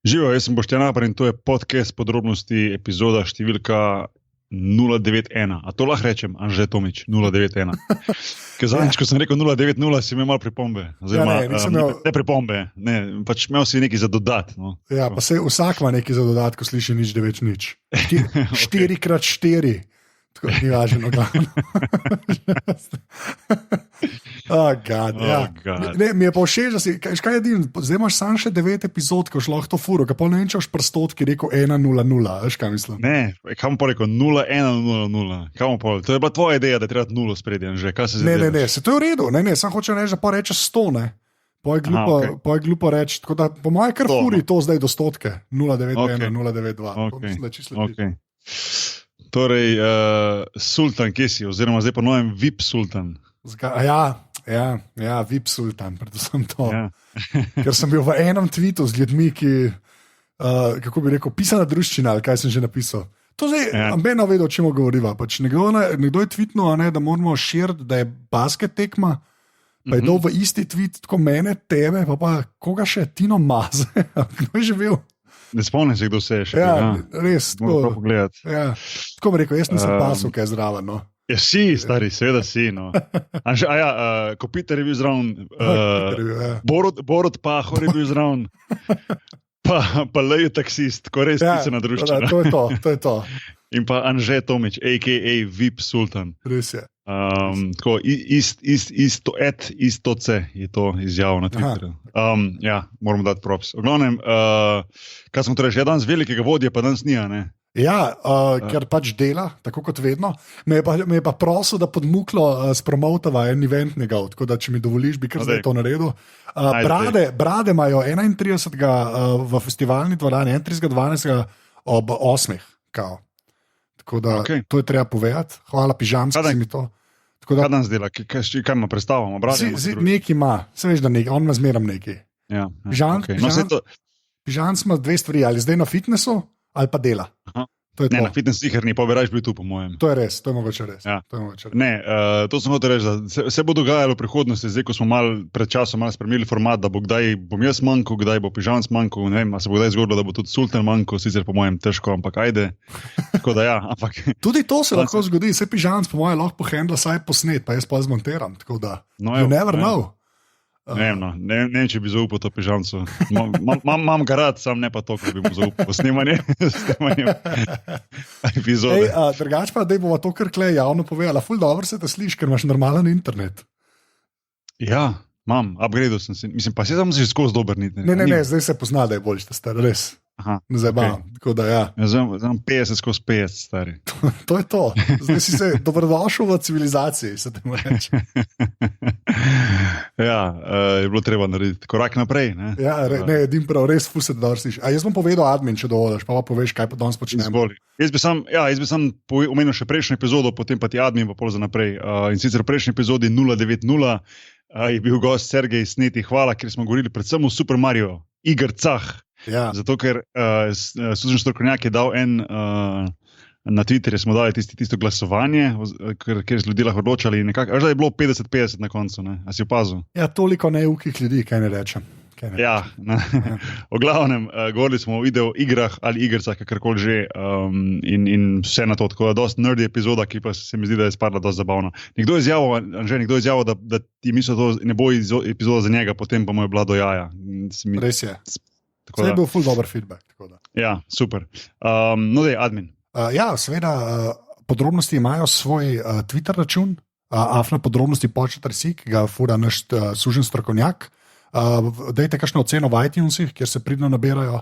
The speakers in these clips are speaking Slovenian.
Živijo, jaz sem Boštjan Apar in to je podcast podrobnosti, epizoda številka 091. A to lahko rečem, Anže Tomič, 091. Ker zadnjič, ko sem rekel 090, si imel malo pripombe. Ne pripombe, ne, pač imel si nekaj za dodat. No. Ja, pa se vsak ima nekaj za dodat, ko sliši nič, 9 nič. 4x4. Tako ni važno, glavno. God. Ne, mi je pa všeč, da si, kaj je din, zdaj imaš samo še 9 epizod, ko šlo to furo, ka pol ne vem, če boš prstotki rekel 1-0-0, veš kaj mislim? Ne, kam pa rekel 0-1-0-0, kam pa, to je bila tvoja ideja, da je treba 0 spredje, že, kaj se zdaj? Ne, se to je v redu, ne, sam hočem reči, da pa reče 100, ne. Pa je glupo reči, tako da po moje kar furi to zdaj do stotke, 0-9-1, 0-9-2. Ok. Torej, sultan, kje si, oziroma zdaj pa novem VIP sultan. Ja, VIP sultan, predvsem to. Ja. Ker sem bil v enem tweetu z ljudmi, ki, kako bi rekel, pisana druščina, ali kaj sem že napisal. To zdaj, ambeno vedo, o čem govoriva. Pač nekdo je tweetnul, da moramo širiti, da je basket tekma, pa je to v isti tweet, tako mene, tebe, pa koga še, Tino Maze, kdo je živel? Ne spomnim se, kdo se je še. Ja, res. Tako bi rekel, jaz nisem pasel, kaj je zraven. No. Ja, si, stari, seveda si. No. Ko Peter je bil zraven, Borod Pahor je bil zraven, pa Lejo taksist, ko res pisana druščina. To je to. In pa Anže Tomič, a.k.a. VIP Sultan. Res je. Tako, isto C je to izjavil na Twitterju. Ja, moramo dati props. V glavnem, kaj smo torej, že danes velikega vodja, pa danes nija, ne? Ja, ker pač dela, tako kot vedno. Me je pa prosil, da podmuklo spromotava en event njegov, tako da če mi dovoliš, bi kar zdaj to naredil. Brade imajo 31. V festivalni dvorani, 31.12. ob 8. kao. Tako da to je treba povedati. Hvala, Pižamski, si mi to. Kaj danes dela? Kaj ima predstavljamo? Nekaj ima, se veš, da on ima zmeram nekaj. Ja, Pižamski ima dve stvari, ali zdaj na fitnessu, ali pa dela. Ne, na fitness sicer ni, pa bi raje bil tu, po mojem. To je res, to je mogoče res. Ja. Ne, to sem hotel reči, da se bo dogajalo v prihodnosti, zdaj ko smo pred časom spremenili format, da bo kdaj bom jaz manjkal, kdaj bo Pižamc manjkal, ne vem, a se bo kdaj zgodilo, da bo tudi Sultan manjkal, sicer po mojem težko, ampak ajde. Tako da ja, ampak... Tudi to se lahko zgodi, se Pižamc po mojem lahko pohendla saj posnet, pa jaz pa zmonteram, tako da you never know. Ne vem, če bi zaupal to Pižamcu. Mam ga rad, sam ne pa to, ko bi mu zaupal snemanje epizode. Drugač pa, da bomo to kar klej javno povedala. Ful dobro se te sliš, ker imaš normalen internet. Ja, imam, upgradal sem si. Mislim, pa se tam si skozi dober nit. Ne, zdaj se pozna, da je boljš, da star, res. Ne zabavam, tako da ja. Zdaj 50 skozi 50, stari. To je to. Zdaj si se dobrodošel v civilizaciji, se te mora reči. Ja, je bilo treba narediti korak naprej. Ne? Ja, ne, edim prav, res ful se dobro sliši. A jaz bom povedal admin, če dovoliš, pa poveš, kaj pa danes počnemo. Jaz bi sam omenil še prejšnjo epizodo, potem pa ti admin pa pol za naprej. In sicer v prejšnji epizodi 090 je bil gost Sergej Sneti, hvala, ker smo govorili predvsem o Super Mario igrcah. Ja. Zato, ker Susan Strokovnjak je dal na Twitterju, smo dali tisto glasovanje, kjer so ljudje lahko odločali nekako, až da je bilo 50-50 na koncu, ne? A si opazil? Ja, toliko neukih ljudi, kaj ne rečem. Ja, v glavnem, govorili smo o videoigrah ali igrcah, kakorkoli že, in vse na to, tako da dosti nerdy epizoda, ki pa se mi zdi, da je spadla dosti zabavna. Nekdo je izjavil, da ti misli, da to ne bo epizoda za njega, potem pa mu je bila do jaja. Res je. To je bil ful dober feedback. Ja, super. No, dej, admin. Ja, seveda, podrobnosti imajo svoj Twitter račun, afna podrobnosti /si, ki ga fura naš Sužen Strokovnjak. Dajte kakšno oceno v iTunesih, kjer se pridno nabirajo.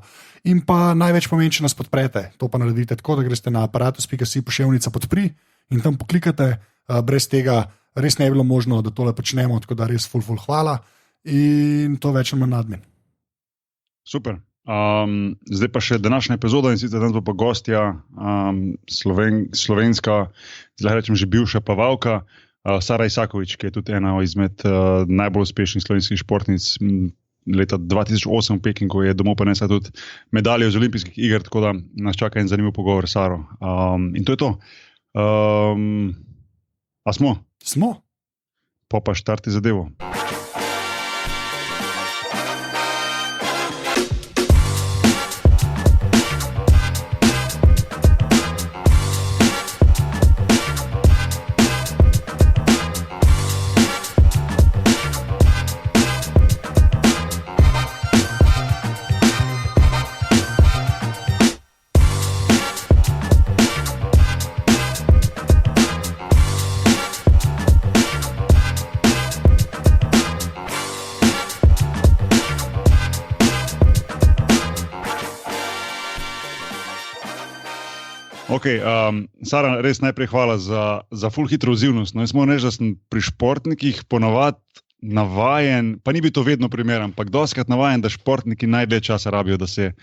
In pa največ pomeni, če nas podprete. To pa naredite tako, da greste na aparatus.si poševnica podpri in tam poklikate. Brez tega res ne bi bilo možno, da tole počnemo, tako da res ful hvala. In to več manj admin. Super. Zdaj pa še današnja epizoda in sicer danes bo pa gostja slovenska, zdaj rečem že bivša plavalka, Sara Isakovič, ki je tudi ena izmed najbolj uspešnih slovenskih športnic. Leta 2008 v Pekingu je domov prinesla tudi medaljo z olimpijskih iger, tako da nas čaka en zanimiv pogovor s Saro. In to je to. A smo? Smo. Pa štarti zadevo. Okay, Sara, res najprej hvala za full hitro odzivnost. No, jaz moram reči, da sem pri športnikih ponavadi navajen, pa ni bil to vedno primer, ampak dostikrat navajen, da športniki najdlje časa rabijo, da se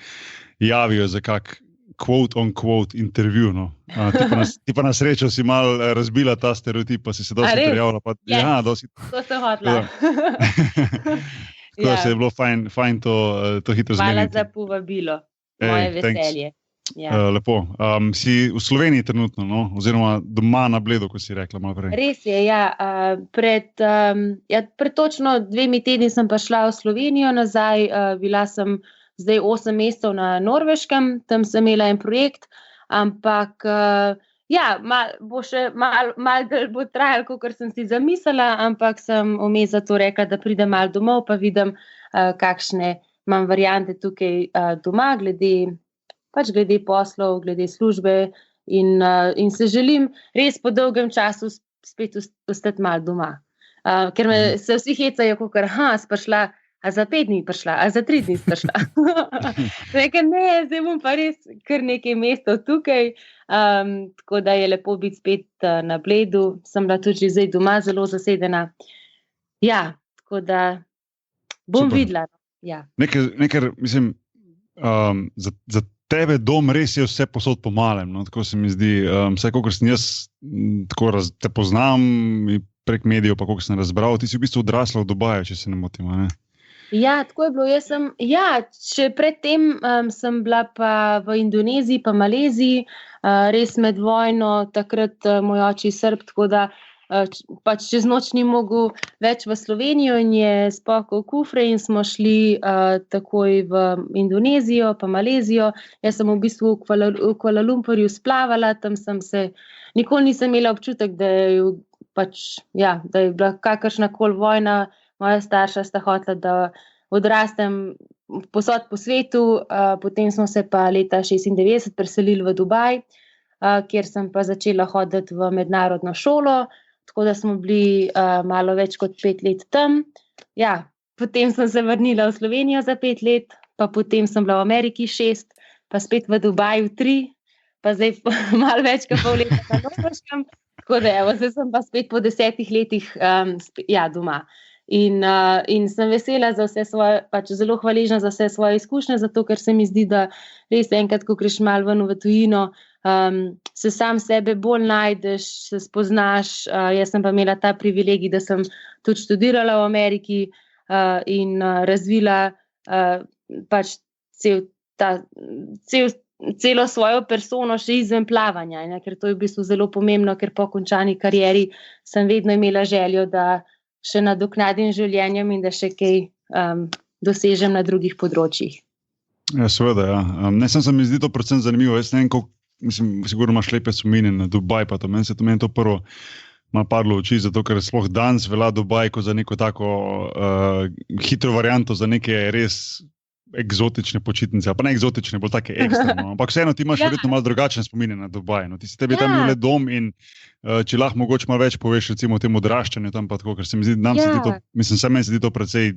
javijo za kak quote-on-quote intervju. No. Ti pa na srečo si malo razbila ta stereotip, pa si se dosti prijavila. Yes. Ja, dosti. To sem hotla. Tako da se je bilo fajn to hitro zmeniti. Hvala za povabilo. Moje veselje. Ja. Lepo. Si v Sloveniji trenutno, no? Oziroma doma na Bledu, ko si rekla malo prej. Res je, ja. Pred točno 2 tedni sem pa šla v Slovenijo nazaj. Bila sem zdaj 8 mesecev na Norveškem, tam sem imela en projekt, ampak bo še malo dlje bo trajalo, kakor sem si zamislila, ampak sem vmes zato rekla, da pridem malo domov, pa vidim, kakšne imam variante tukaj doma, glede poslov, glede službe in se želim res po dolgem času spet ostati malo doma. Ker me se vsi hecajo, kakor, si prišla, a za 5 dni prišla, a za 3 dni prišla. Nekaj ne, zdaj bom pa res kar nekaj mesecev tukaj, tako da je lepo biti spet na Bledu. Sem bila tudi zdaj doma zelo zasedena. Ja, tako da bom videla. Ja. Nekaj, mislim, za tebe dom res je vse posod po malem, no? Tako se mi zdi. Vsaj, kolikor sem jaz te poznam prek medijev, pa kolikor sem razbral, ti si v bistvu odrasla v Dubaju, če se ne motim, ne? Ja, tako je bilo. Še predtem sem bila pa v Indoneziji, pa Maleziji, res med vojno, takrat moj oči Srb, tako da pač čez noč ni mogel več v Slovenijo in je spakal kufre in smo šli takoj v Indonezijo, pa Malezijo. Jaz sem v bistvu v Kuala Lumpurju splavala, tam sem se, nikoli nisem imela občutek, da je bila kakršnakoli vojna. Moja starša sta hotela, da odrastem posod po svetu, potem smo se pa leta 1996 preselili v Dubaj, kjer sem pa začela hoditi v mednarodno šolo, tako da smo bili malo več kot 5 let tam. Ja, potem sem se vrnila v Slovenijo za 5 let, pa potem sem bila v Ameriki 6, pa spet v Dubaju 3, pa zdaj malo več kot pol leta na Norveškem, tako da zdaj sem pa spet po 10 letih doma. In sem vesela za vse svoje, pač zelo hvaležna za vse svoje izkušnje, zato ker se mi zdi, da res enkrat, ko greš malo ven v tujino, se sam sebe bolj najdeš, se spoznaš. Jaz sem pa imela ta privilegij, da sem tudi študirala v Ameriki in razvila pač celo svojo persono še izven plavanja, ne? Ker to je v bistvu zelo pomembno, ker po končani karieri sem vedno imela željo, da še nadoknadim življenjem in da še kaj dosežem na drugih področjih. Ja, seveda, ja. Ne, se mi zdi to predvsem zanimivo. Jaz ne vem, sigurno imaš lepe spomine na Dubaj, pa to meni to prvo malo padlo v oči, zato ker sploh danes velja Dubaj kot za neko tako hitro varianto za neke res eksotične počitnice, pa ne eksotične, bolj take ekstremno. Ampak vseeno ti imaš verjetno malo drugačne spomine na Dubaj. No? Tebi tam bil le dom in če lahko mogoče malo več poveš recimo o tem odraščanju tam pa tako, ker se mi zdi, meni se zdi to precej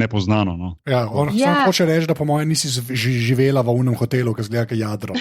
nepoznano. No? Ja, sam hoče reči, da po mojem nisi živela v unem hotelu, ki zgleda jadro.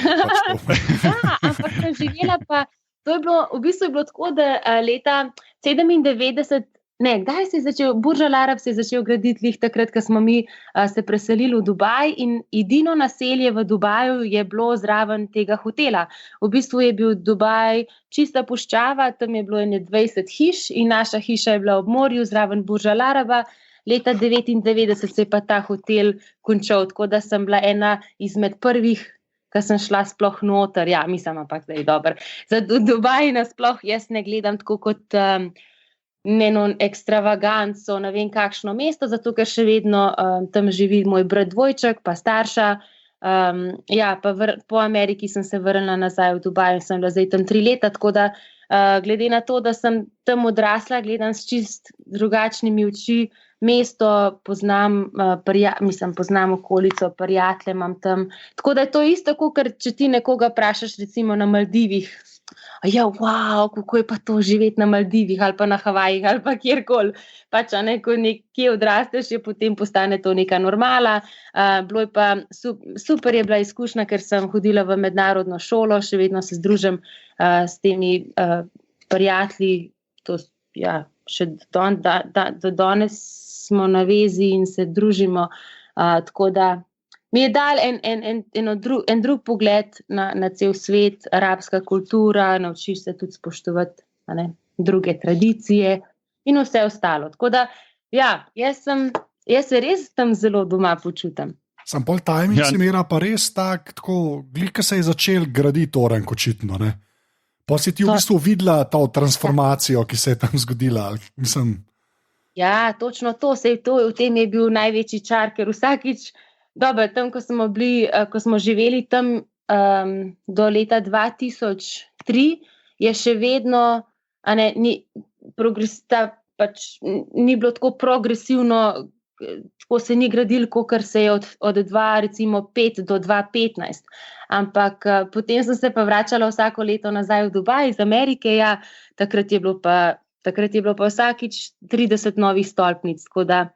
Ampak sem živela pa, to je bilo, v bistvu je bilo tako, da leta 97, kdaj se je začel, Burj Al Arab se je začel graditi lih takrat, ko smo mi se preselili v Dubaj in edino naselje v Dubaju je bilo zraven tega hotela. V bistvu je bil Dubaj čista puščava, tam je bilo 20 hiš in naša hiša je bila ob morju zraven Burj Al Araba. Leta 1999 se je pa ta hotel končal, tako da sem bila ena izmed prvih, ko sem šla sploh noter. Ja, mislim, ampak da je dobro. Za Dubaj nasploh jaz ne gledam tako kot eno ekstravaganco, ne vem kakšno mesto, zato ker še vedno tam živi moj brat dvojček, pa starša. Po Ameriki sem se vrnila nazaj v Dubaj in sem bila zdaj tam 3 leta, tako da glede na to, da sem tam odrasla, gledam s čist drugačnimi oči mesto, poznam okolico, prijatelje imam tam. Tako da je to isto, kot če ti nekoga vprašaš recimo na Maldivih, ja, wow, kako je pa to živeti na Maldivih ali pa na Havajih ali pa kjerkoli. Pač, ko nekje odrasteš, je potem postane to neka normala. Bilo je pa super je bila izkušnja, ker sem hodila v mednarodno šolo, še vedno se združim s temi prijatelji, še do danes smo na vezi in se družimo, tako da mi je dal en drug pogled na cel svet, arabska kultura, naučiš se tudi spoštovati druge tradicije in vse ostalo. Tako da, jaz se res tam zelo doma počutim. Sam pol timing si imela pa res tako, glika se je začel graditi Orank očitno, ne? Pa si ti v bistvu videla to transformacijo, ki se je tam zgodila, mislim... Ja, točno to, v tem je bil največji čar, ker vsakič, dobro, tam, ko smo živeli tam do leta 2003, je še vedno, ni bilo tako progresivno, tako se ni gradil, kakor se je od 2005 do 2015. Ampak potem sem se pa vračala vsako leto nazaj v Dubaj iz Amerike, takrat je bilo pa vsakič 30 novih stolpnic, tako da,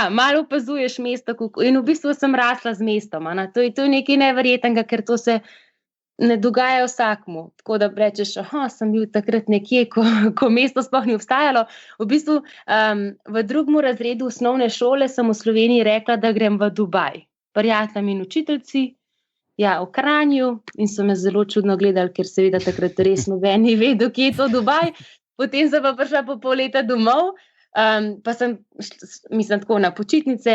malo opazuješ mesto in v bistvu sem rasla z mestom, to je nekaj neverjetnega, ker to se ne dogaja vsakmu, tako da rečeš, sem bil takrat nekje, ko mesto sploh ni obstajalo. V bistvu v 2. razredu osnovne šole sem v Sloveniji rekla, da grem v Dubaj. Prijatelji in učiteljci, v Kranju, in so me zelo čudno gledali, ker seveda takrat res noben ni vedel, kje je to Dubaj. Potem sem pa prišla po pol leta domov, pa sem, tako na počitnice,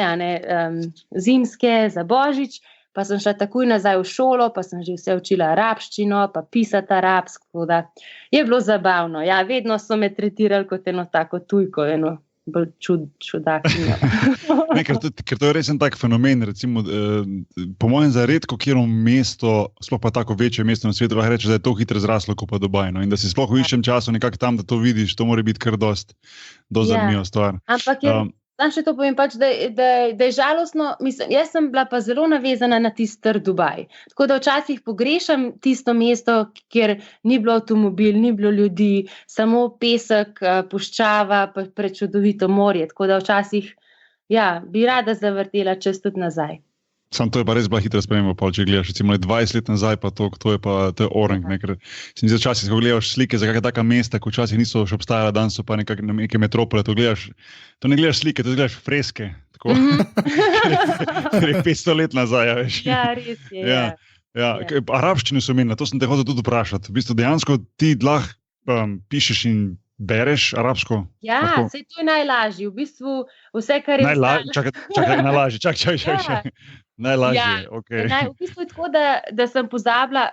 zimske, za Božič, pa sem šla takoj nazaj v šolo, pa sem že vse učila arabščino, pa pisati arabsko, da je bilo zabavno. Vedno so me tretirali kot eno tako tujko, eno bolj čudakinjo. Ker to je res en tak fenomen, recimo, po mojem za redko kjero mesto, sploh pa tako večje mesto na svetu, lahko reče, da je to hitro zraslo kot pa Dubaj, in da si sploh v iščem času nekako tam, da to vidiš, to mora biti kar dost zanimiva stvar. Ampak še to povem pač, da je žalostno, jaz sem bila pa zelo navezana na tisti Dubaj, tako da včasih pogrešam tisto mesto, kjer ni bilo avtomobil, ni bilo ljudi, samo pesek, puščava, pa prečudovito morje, tako da včasih bi rada zavrtela čez tudi nazaj. Sam to je pa res bila hitra sprememba, če gledaš, recimo 20 let nazaj, pa to je Orank, ker si včasih, ko gledaš slike za kakšna taka mesta, ko včasih niso še obstajala, danes so pa neke metropole, to ne gledaš slike, to gledaš freske, tako, ker je 500 let nazaj, veš. Res je, Arabščino so menila, to sem te hotel tudi vprašati, v bistvu dejansko ti lahko pišeš in bereš arabsko? Saj to je najlažje, v bistvu vse, kar je... Najlažje, čakaj. Najlažje, okej. V bistvu je tako, da sem pozabila,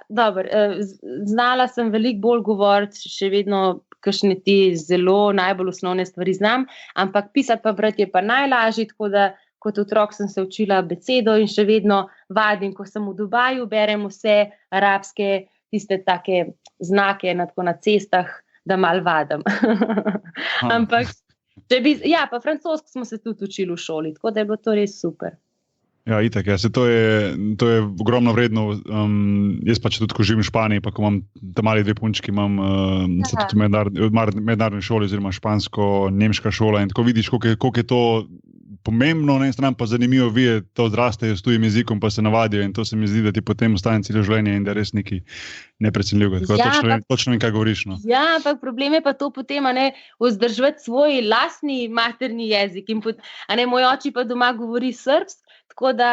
znala sem veliko bolj govoriti, še vedno kakšne te zelo najbolj osnovne stvari znam, ampak pisati pa brati je pa najlažje, tako da kot otrok sem se učila besedo in še vedno vadim, ko sem v Dubaju, berem vse arabske, tiste take znake na cestah, da malo vadim. Ampak, pa francosko smo se tudi učili v šoli, tako da je bilo to res super. Itak, to je ogromno vredno. Jaz pa če tudi, ko živim v Španiji, pa ko imam tam mali dve punčki, imam se tudi v mednarodni šoli, oziroma špansko-nemška šola, in tako vidiš, koliko je to pomembno, na eni strani pa zanimivo videti, da odrastejo s tujim jezikom, pa se navadijo, in to se mi zdi, da ti potem ostane celo življenje in da je res nekaj neprecenljivega. Točno vem, kaj govoriš. No. Ampak problem je pa to potem, vzdrževati svoj lastni materni jezik. In moj oči pa doma govori srbsko, tako da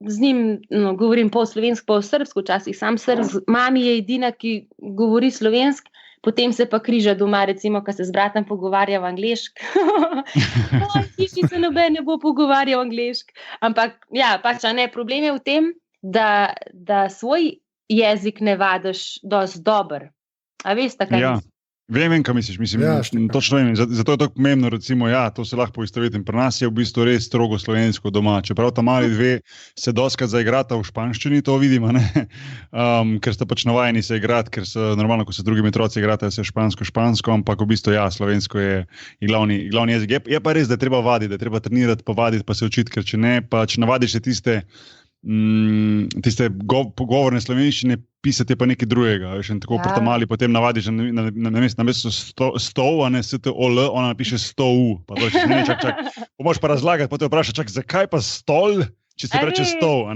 z njim govorim pol slovensko, pol srbsko, včasih sam srbsko. Mami je edina, ki govori slovensko, potem se pa križa doma, recimo, ko se z bratom pogovarja v angleško. Hiši se noben ne bo pogovarjal angleško. Ampak, problem je v tem, da svoj jezik ne vadiš dosti dober. A veste, kaj mislim? Vem, kaj misliš. Točno vem. Zato je to pomembno, recimo, to se lahko poistovetim. Pri nas je v bistvu res strogo slovensko doma. Čeprav ta mali dve se doskrat zaigrata v španščini, to vidimo, ker sta pač navajeni se igrati, ker so normalno, ko se drugimi otroci igrata, se špansko, ampak v bistvu slovensko je glavni jezik. Je pa res, da je treba vaditi, da je treba trenirati, pa vaditi, pa se učiti, ker če ne, pa če navadiš se tiste tiste pogovorne slovenščine pisati je pa nekaj drugega. Veš, in tako prtamali potem navadiš na mesto stol, a ne STOL, ona napiše STOU. Pa to ne, čak. Možeš pa razlagati, potem vprašati, čakaj pa stol, če se reče stol.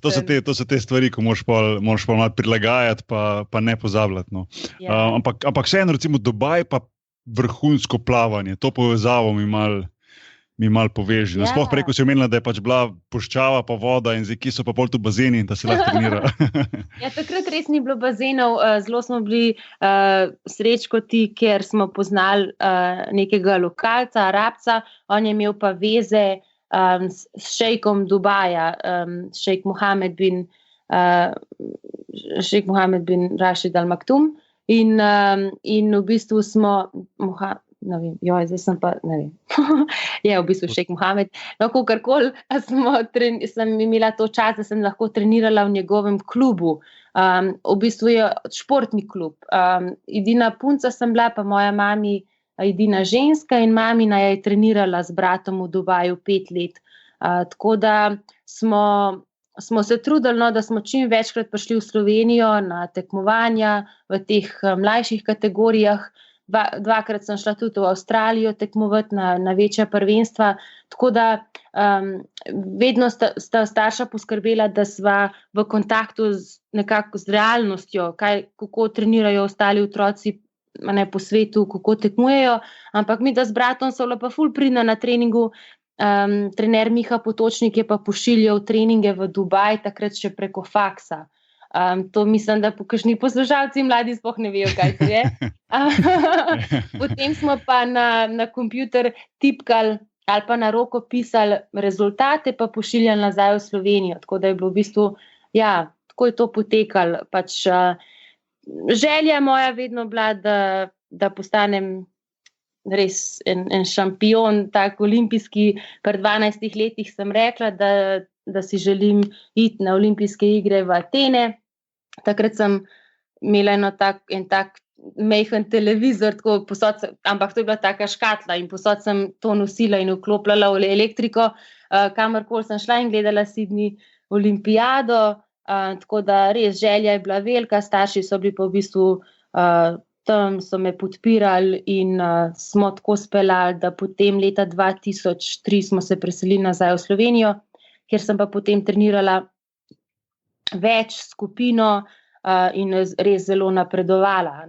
To so te stvari, ko moraš pa malo prilagajati, pa ne pozabljati. No. Ampak vseeno, recimo Dubaj pa vrhunsko plavanje, to povezavo mi malo poveži. No, sploh preko si omenila, da je pač bila puščava pa voda in zdaj, ki so pa pol tu bazeni, da se lahko trenira. Takrat res ni bilo bazenov, zelo smo bili Srečko ti, ker smo poznali nekega lokalca, Arabca, on je imel pa veze s šejkom Dubaja, šejk Mohamed bin Rashid Al Maktoum in v bistvu smo zdaj sem pa, ne vem, je v bistvu šejk Mohamed, no, kakorkoli, sem imela to čas, da sem lahko trenirala v njegovem klubu, v bistvu je športni klub, edina punca sem bila, pa moja mami edina ženska in mamina je trenirala z bratom v Dubaju 5 let, tako da smo se trudili, no, da smo čim večkrat prišli v Slovenijo na tekmovanja v teh mlajših kategorijah. Dvakrat sem šla tudi v Avstralijo tekmovati na večja prvenstva, tako da vedno sta starša poskrbela, da sva v kontaktu nekako z realnostjo, kako trenirajo ostali otroci po svetu, kako tekmujejo, ampak mi da z bratom so bila pa ful pridna na treningu, trener Miha Potočnik je pa pošiljal treninge v Dubaj, takrat še preko faksa. To mislim, da kakšni poslušalci mladi sploh ne vejo, kaj to je. Potem smo pa na kompjuter tipkali ali pa na roko pisali rezultate, pa pošiljali nazaj v Slovenijo. Tako da je bilo v bistvu, tako je to potekalo. Pač, želja moja vedno bila, da postanem res en šampion, tak olimpijski. Pri 12 letih sem rekla, da si želim iti na olimpijske igre v Atene. Takrat sem imela en tak majhen televizor, ampak to je bila taka škatla in posod sem to nosila in vklopljala v elektriko, kamorkoli sem šla in gledala Sydney olimpijado, tako da res želja je bila velika, starši so bili pa v bistvu tam, so me podpirali in smo tako speljali, da potem leta 2003 smo se preselili nazaj v Slovenijo, kjer sem pa potem trenirala več skupino in res zelo napredovala.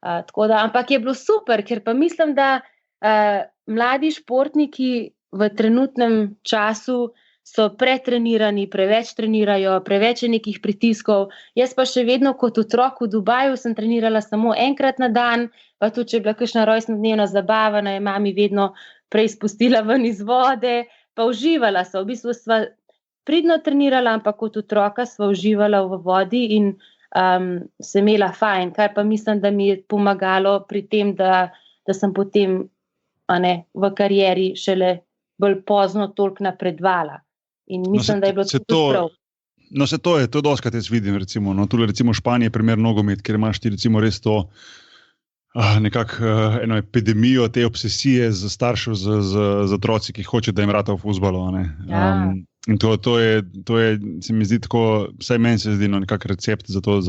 Ampak je bilo super, ker pa mislim, da mladi športniki v trenutnem času so pretrenirani, preveč trenirajo, preveč je nekih pritiskov. Jaz pa še vedno kot otrok v Dubaju sem trenirala samo enkrat na dan, pa tudi, če je bila kakšna rojstnodnevna zabava, je mami vedno prej spustila ven iz vode, pa uživala so. V bistvu sva pridno trenirala, ampak kot otroka sva uživala v vodi in se imela fajn, kar pa mislim, da mi je pomagalo pri tem, da sem potem v karieri šele bolj pozno toliko napredovala. In mislim, da je bilo tudi prav. No, to je dostikrat jaz vidim, recimo. No, tule recimo v Španiji je primer nogomet, kjer imaš ti recimo res to nekako eno epidemijo te obsesije z staršev, z otroci, ki hoče, da jim rata v fuzbalu. In to je, se mi zdi tako, vsaj meni se zdi nekak recept za to,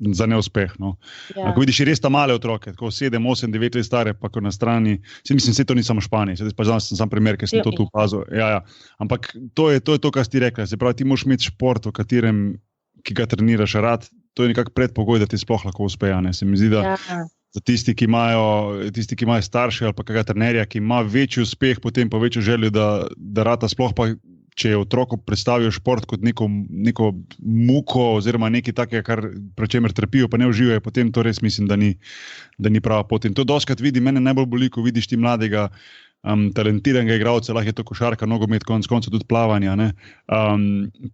za neuspeh. No. Ko vidiš res ta male otroke, tako 7, 8, 9 let stare, pa ko na strani, mislim, to ni samo v Španiji, pa sem sam primer, ker sem to tu opazil. Ampak to je to, kar si ti rekla, se pravi, ti moraš imeti šport, ki ga treniraš rad, to je nekak predpogoj, da ti sploh lahko uspeja. Se mi zdi, da za tisti, ki imajo starše ali pa kakega trenerja, ki ima večji uspeh, potem pa večjo željo, da rata sploh pa, če je otroku predstavijo šport kot neko muko oziroma nekaj takega, pri čemer trpijo, pa ne uživajo, potem to res mislim, da ni prava pot. In to dostikrat vidi, mene najbolj boli, ko vidiš ti mladega, talentiranega igralca, lahko je to košarka, nogomet, konec koncev tudi plavanja,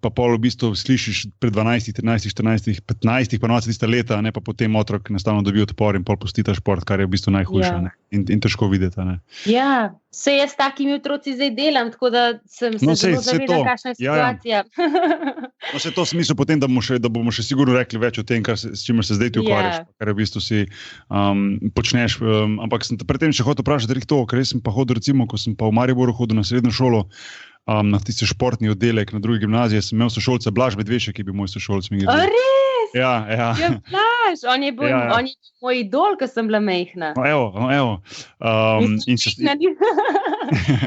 pa pol v bistvu slišiš pred 12, 13, 14, 15, pa 20 leta, pa potem otrok enostavno dobi odpor in pol pusti ta šport, kar je v bistvu najhujše in težko videti. Ja, se jaz s takimi otroci zdaj delam, tako da sem se zelo zavedala, kakšna je situacija. No, se to v smislu potem, da bomo še sigurno rekli več o tem, s čimer se zdaj ti ukvarjaš, kar v bistvu si počneš. Ampak sem predtem še hotel vprašati to, ker sem pa hodil recimo, ko sem pa v Mariboru hodil na srednjo šolo, na tisti športni oddelek na drugi gimnaziji, sem imel sošolca Blaž Medvešek, ki je bil moj sošolc. Res? Ja. Je Blaž, on je bil moj idol, ko sem bila majhna. Evo.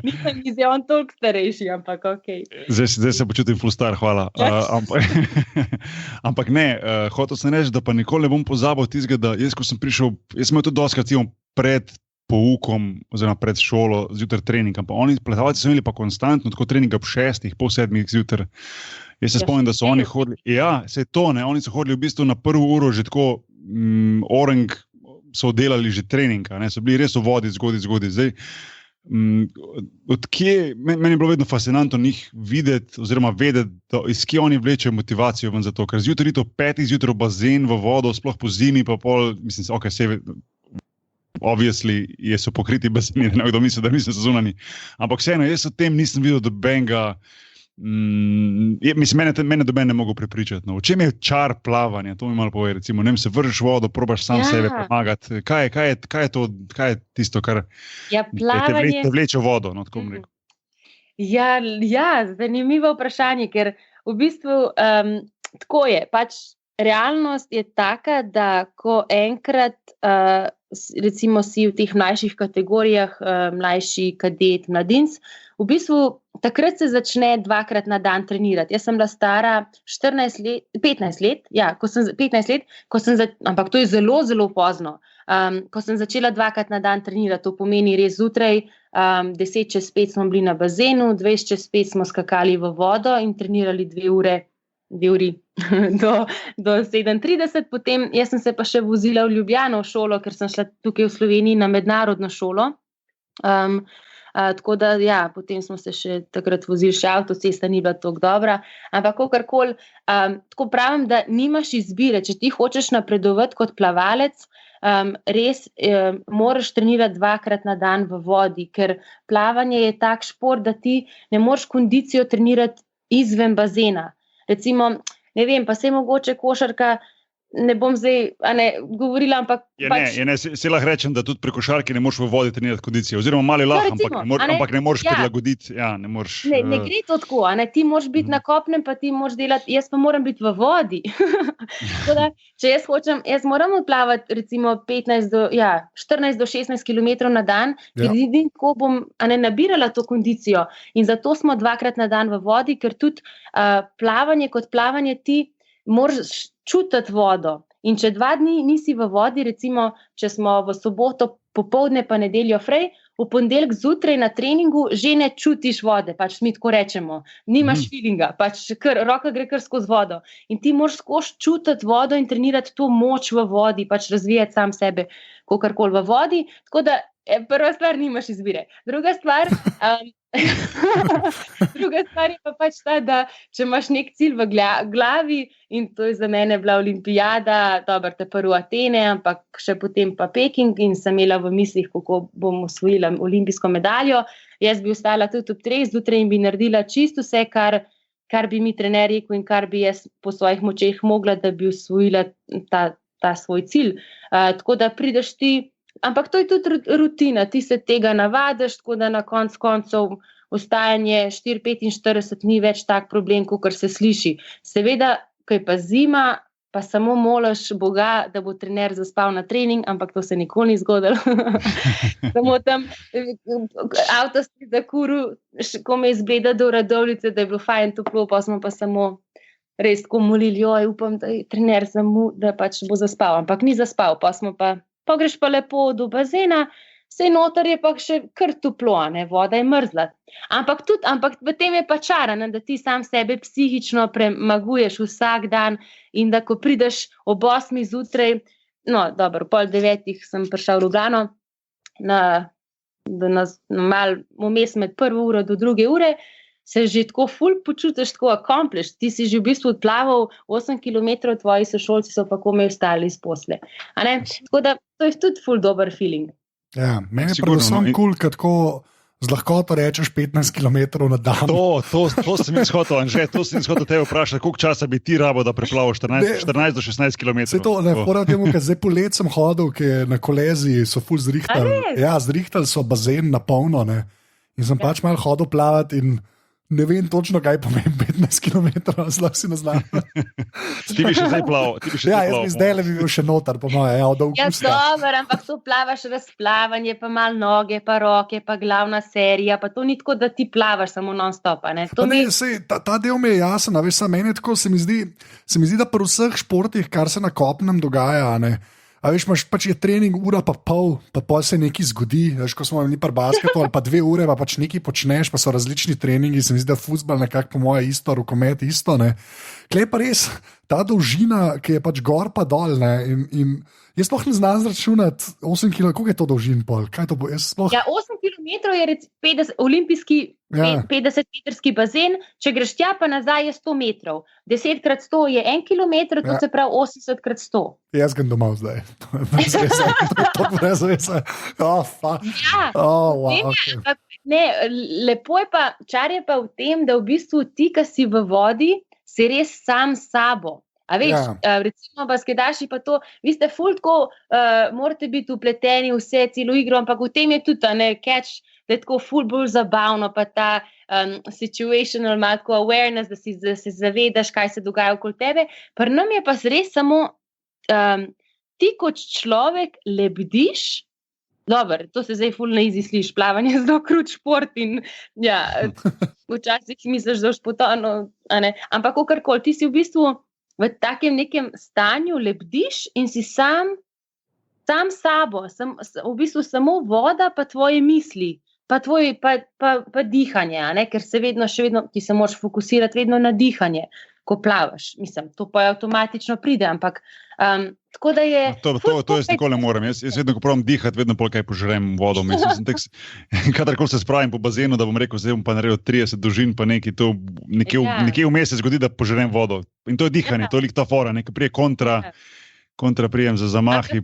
Nisem izje, on toliko starejši, ampak okej. Zdaj se počutim ful star, hvala. Ampak ne, hotel sem reči, da pa nikoli ne bom pozabil tistega, da jaz, ko sem prišel, jaz sem imel tudi dostikrat pred poukom, oziroma pred šolo, zjutraj trening, pa oni, plezalci so imeli pa konstantno, tako treninga ob 6, pol 7 zjutraj. Jaz se spomnim, da so oni hodili, se je to, ne, oni so hodili v bistvu na prvo uro že tako, orang so delali že treninga, ne, so bili res v vodi zgodaj. Zdaj, odkje, meni je bilo vedno fascinantno njih videti, oziroma vedeti, iz kje oni vlečejo motivacijo ven za to, ker zjutraj to 5 zjutraj v bazen, v vodo, sploh po zimi, pa pol, mislim, obviously so pokriti bazeni, ne kdo misli, da mislim zunani. Ampak vseeno, jaz o tem nisem videl dobenega, mislim, mene doben ne mogo prepričati. No. V čem je čar plavanja? To mi malo povej, recimo, ne vem, se vržeš v vodo, probaš sam sebe pomagati. Kaj je to, kaj je tisto, kar te vleče v vodo? No, tako bom rekel. Ja, zanimivo vprašanje, ker v bistvu tako je, pač realnost je taka, da ko enkrat recimo si v teh mlajših kategorijah, mlajši kadet, mladinc, v bistvu takrat se začne 2-krat na dan trenirati. Jaz sem bila stara 15 let, ampak to je zelo, zelo pozno. Ko sem začela 2-krat na dan trenirati, to pomeni res zjutraj, 10:05 smo bili na bazenu, 20:05 smo skakali v vodo in trenirali 2 uri do 7:30, potem jaz sem se pa še vozila v Ljubljano v šolo, ker sem šla tukaj v Sloveniji na mednarodno šolo. Tako da, potem smo se še takrat vozili, še avtocesta ni bila tako dobra, ampak kakorkoli, tako pravim, da nimaš izbire, če ti hočeš napredovati kot plavalec, res moraš trenirati 2-krat na dan v vodi, ker plavanje je tak šport, da ti ne moreš kondicijo trenirati izven bazena. Recimo, ne vem, pa se mogoče košarka, ne bom zdaj govorila, ampak se lahko rečem, da tudi pri košarki ne moreš v vodi trenirati kondicijo, oziroma malo lahko, ampak ne moreš prilagoditi. Ne gre to tako, ti moraš biti na kopnem, pa ti moraš delati, jaz pa moram biti v vodi. Da, če jaz hočem, jaz moram odplavati recimo 14 do 16 km na dan, ker vidim, ko bom nabirala to kondicijo. In zato smo 2-krat na dan v vodi, ker tudi plavanje kot plavanje ti moraš čutiti vodo. In če 2 dni nisi v vodi, recimo, če smo v soboto popoldne pa nedeljo frej, v ponedeljek zjutraj na treningu že ne čutiš vode, pač mi tako rečemo, nimaš feelinga, pač roka gre kar skozi vodo. In ti moraš skozi čutiti vodo in trenirati to moč v vodi, pač razvijati sam sebe, kakorkoli v vodi. Tako da, prva stvar, nimaš izbire. Druga stvar je pa pač ta, da če imaš nek cilj v glavi, in to je za mene bila olimpijada, dobro, te prvo Atene, ampak še potem pa Peking, in sem imela v mislih, kako bom osvojila olimpijsko medaljo. Jaz bi ostala tudi ob 3 zjutraj in bi naredila čisto vse, kar bi mi trener rekel in kar bi jaz po svojih močeh mogla, da bi osvojila ta svoj cilj. Tako da prideš ti, ampak to je tudi rutina, ti se tega navadiš, tako da na koncev ostajanje 4-45 ni več tak problem, kakor se sliši. Seveda, ko je pa zima, pa samo moliš Boga, da bo trener zaspal na trening, ampak to se nikoli ni zgodilo. Samo tam avto si zakuril, ko me izgleda do Radovljice, da je bilo fajn toplo, pa smo pa samo res tako molili, upam, da je trener da pač bo zaspal, ampak ni zaspal, pa greš pa lepo do bazena, sej noter je pa še kar toplo, voda je mrzla. Ampak v tem je pa čarano, da ti sam sebe psihično premaguješ vsak dan in da ko prideš ob 8 zjutraj, dobro, 8:30 sem prišla v Ljubljano, malo vmes med 1 uro do 2 ure, se že tako ful počutiš, tako accomplished. Ti si že v bistvu odplaval 8 km, tvoji sošolci so pa komaj ostali iz posle. Tako da to je tudi ful dober feeling. Ja, meni je predvsem kul, ko tako z lahkoto rečeš 15 km na dan. To sem jaz hotel, Anže, to sem jaz hotel te vprašati, koliko časa bi ti rabo, da preplavaš 14 do 16 km. Se to, ne, fora temu, ker zdaj polet sem hodil, ker na kolezi so ful zrihtali. Ja, zrihtali so bazen na polno, ne. In sem pač malo hodil plavati in ne vem točno, kaj pomeni 15 km, zelo si ne znam. Ti bi še zdaj plaval. Ja, jaz bi zdaj le bil še noter, po moje, od avgusta. Ja, dobro, ampak to plavaš razplavanje, pa malo noge, pa roke, pa glavna serija, pa to ni tako, da ti plavaš samo non-stop, ne? Pa ne, sej, ta del mi je jasen, a veš, meni je tako, se mi zdi, da pri vseh športih, kar se na kopnem dogaja, ne, a veš, imaš pač je trening ura pa pol se nekaj zgodi, veš, ko smo imeli par basketu ali pa 2 ure, pa pač nekaj počneš, pa so različni treningi, se mi zdi, da fuzbal nekako po moje isto, rokomet isto, ne. Klej pa res, ta dolžina, ki je pač gor pa dol, ne, in jaz sploh ne znam zračunati 8 km, koliko je to dolžin pol, kaj to bo, jaz sploh... Ja, 8 km je 50, olimpijski 50-metrski bazen, če greš tja pa nazaj je 100 metrov, 10x100 je 1 km, to se pravi 80x100. Jaz grem domov zdaj, to brez veze, Ne, lepo je pa, čar je pa v tem, da v bistvu ti, ki si v vodi, si res sam s sabo. A veš, recimo basketaši pa to, vi ste ful tako, morate biti upleteni vse, celo igro, ampak v tem je tudi, ne, catch, da je tako ful bolj zabavno, pa ta situational, malo tako awareness, da se zavedaš, kaj se dogaja okoli tebe. Pri nam je pa res samo, ti kot človek lebdiš, dobro, to se zdaj ful na easy sliši, plavanje je zelo krut šport in ja, včasih misliš, da boš potonil, ampak kakorkoli, ti si v bistvu v takem nekem stanju lebdiš in si sam sabo, v bistvu samo voda pa tvoje misli, pa dihanje, ker se še vedno, ti se moraš fokusirati vedno na dihanje, ko plavaš, mislim, to pa avtomatično pride, ampak tako da je... To jaz nikoli ne morem, jaz vedno, ko pravim dihati, vedno kaj požrem vodo, mislim, kadarkoli se spravim po bazenu, da bom rekel, zdaj bom pa naredil 30 dolžin, pa nekje v mesec zgodi, da požrem vodo, in to je dihanje, to je lik ta fora, nekaj prije kontra prijem za zamahi.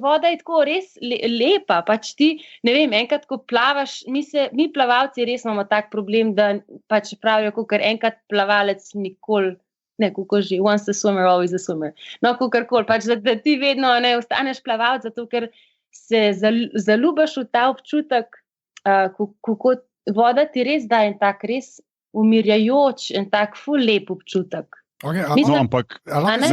Voda je tako res lepa, pač ti, ne vem, enkrat, ko plavaš, mi plavalci res imamo tak problem, da pač pravijo, ker enkrat plavalec nikoli, ne, kako že, once a swimmer, always a swimmer. No, kakorkoli, pač da ti vedno ne ostaneš plavalc, zato ker se zaljubiš v ta občutek, kako voda ti res da en tak res umirjajoč, en tak ful lep občutek. Okay, ampak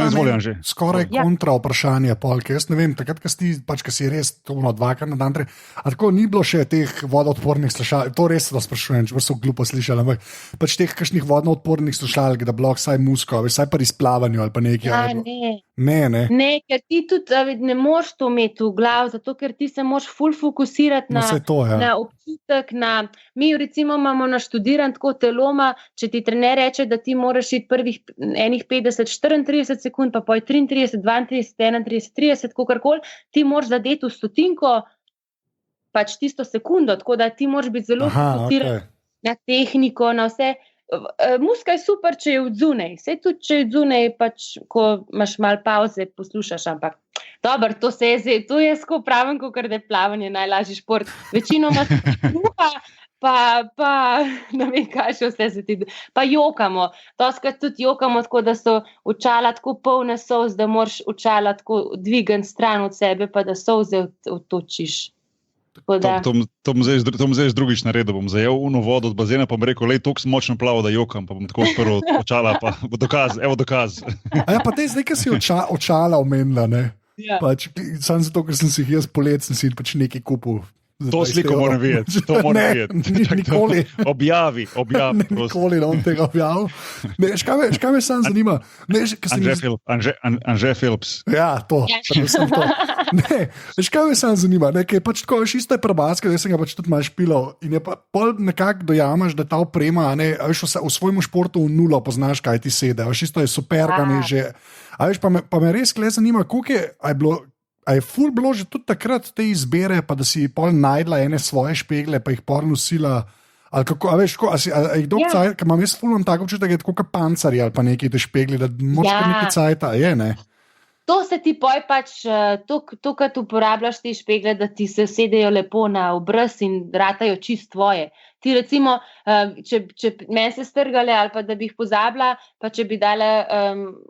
izvoljam že. Skoraj kontra vprašanje, Polke. Jaz ne vem, takrat, ko si res dvakrat na dan, a tako ni bilo še teh vodoodpornih slušalk, to res da sprašujem, če so glupo slišali, ampak pač teh kakšnih vodoodpornih slušalk, da bilo vsaj musko, vsaj pa izplavanju ali pa nekaj. Ja, ne. Ne, ker ti tudi ne moreš to imeti v glavu, zato ker ti se moraš ful fokusirati na občutek, mi recimo imamo naštudiran tako teloma, če ti trener reče, da ti moraš iti prvih enih 50-34 sekund, pa poj 33, 32, 31, 30, kakorkoli, ti moraš zadeti v stotinko, pač tisto sekundo, tako da ti moraš biti zelo fokusiran na tehniko, na vse. Muska je super, če je odzunaj. Sej tudi, če je odzunaj, pač, ko imaš malo pauze, poslušaš, ampak dobro, to jaz ko pravim, kakor da je plavanje najlažji šport. Večinoma kruha, pa ne vem, kaj še vse se ti... Pa jokamo. Doskrat tudi jokamo, tako da so očala tako polne solz, da moraš očala tako dvigati stran od sebe, pa da solze otočiš. To bom zdaj drugič naredil, bom zajel uno vodo od bazena, pa bom rekel, lej, toliko sem močno plaval, da jokam, pa bom tako odprl očala, pa bo dokaz, evo dokaz. Ja, pa zdaj, ker si očala omenila, ne? Ja. Pač, samo zato, ker sem si jih jaz polet, sem si pač nekaj kupil. To sliko moram videti, to moram videti. Nikoli. Objavi. Nikoli ne bom tega objavil. Škaj me sam zanima? Anže Phillips. Ja, to. Ne, škaj me sam zanima? Ker pač tako, isto je prebaska, da sem ga pač tudi malo špilal in je pa pol nekako dojamaš, da ta oprema, v svojemu športu v nulo poznaš, kaj ti sede. Isto je super, ga mi že... Pa me res kle zanima, koliko je ful bilo že tudi takrat te izbere, pa da si pol najdla ene svoje špegle, pa jih pol nosila, ali kako, a jih dolgo cajt, ker imam jaz ful tako občutek, da je tako kot pancari ali pa nekaj te špegli, da moraš nekaj cajta, je, ne? to se ti poj pač, to, kad uporabljaš te špegle, da ti se sedejo lepo na obraz in ratajo čist tvoje. Ti recimo, če meni se strgale ali pa da bi jih pozabila, pa če bi dala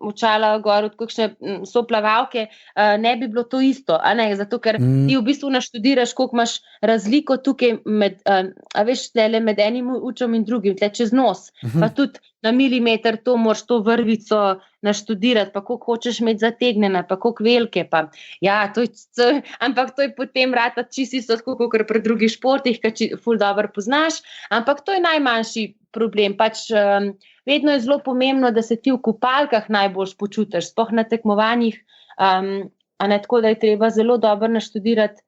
očala gor od kakšne soplavalke, ne bi bilo to isto, a ne? Zato, ker ti v bistvu naštudiraš, koliko imaš razliko tukaj med, a veš, tlele med enim učom in drugim, tle čez nos, pa tudi na milimeter to moraš to vrvico naštudirati, pa koliko hočeš imeti zategnjena, pa koliko velike, pa ja, ampak to je potem rata čisto isto, kot pri drugih športih, ki ful dobro poznaš, ampak to je najmanjši problem, pač vedno je zelo pomembno, da se ti v kopalkah najbolj počutiš, sploh na tekmovanjih, a ne tako, da je treba zelo dobro naštudirati.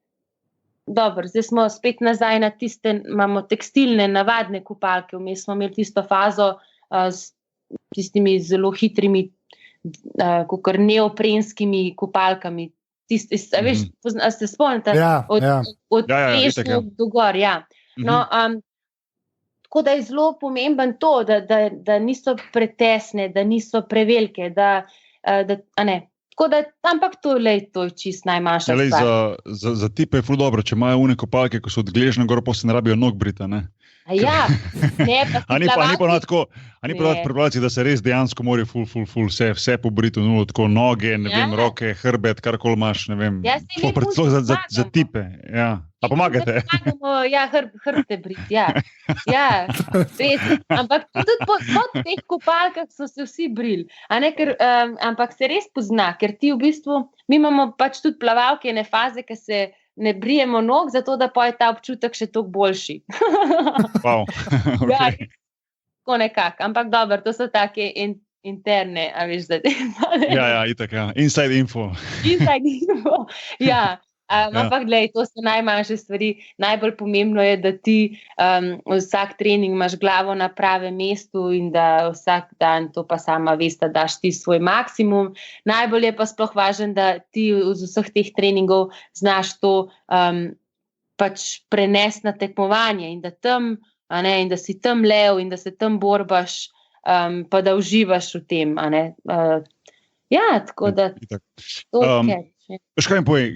Dobro, zdaj smo spet nazaj na tiste, imamo tekstilne, navadne kopalke, vmes smo imeli tisto fazo s tistimi zelo hitrimi, kakor neoprenskimi kopalkami. Veš, se spomnite? Od plešnju do gor, ja. No, tako da je zelo pomemben to, da niso pretesne, da niso prevelike, a ne. Tako da, ampak to je čist najmanjša stvar. Za tipe je ful dobro, če imajo une kopalke, ko so odgležne gor, pa se ne rabijo nog brita, ne? Ja, ne, pa A ni pa tako prepravljati, da se res dejansko mora ful vse pobriti, tako noge, ne vem, roke, hrbet, karkoli imaš, ne vem. Za tipe, ja. A pomagate? Ja, hrbte briti, ja. Ja, res. Ampak tudi po teh kopalkah so se vsi brili. Ampak se res pozna, ker ti v bistvu, mi imamo pač tudi plavalke, ene faze, ki se ne brijemo nog, zato da pa je ta občutek še toliko boljši. Wow. Okay. Ja, tako nekako. Ampak dobro, to so take interne, a veš, da... Ja, itak, ja. Inside info. Inside info, ja. Ampak, glej, to so najmanjše stvari. Najbolj pomembno je, da ti vsak trening imaš glavo na pravem mestu in da vsak dan, to pa sama veste, daš ti svoj maksimum. Najbolj je pa sploh važen, da ti z vseh teh treningov znaš to pač prenesti na tekmovanje in da tam, a ne, in da si tam lev in da se tam borbaš, pa da uživaš v tem, a ne. Ja, tako da to je. Veš kaj mi povej,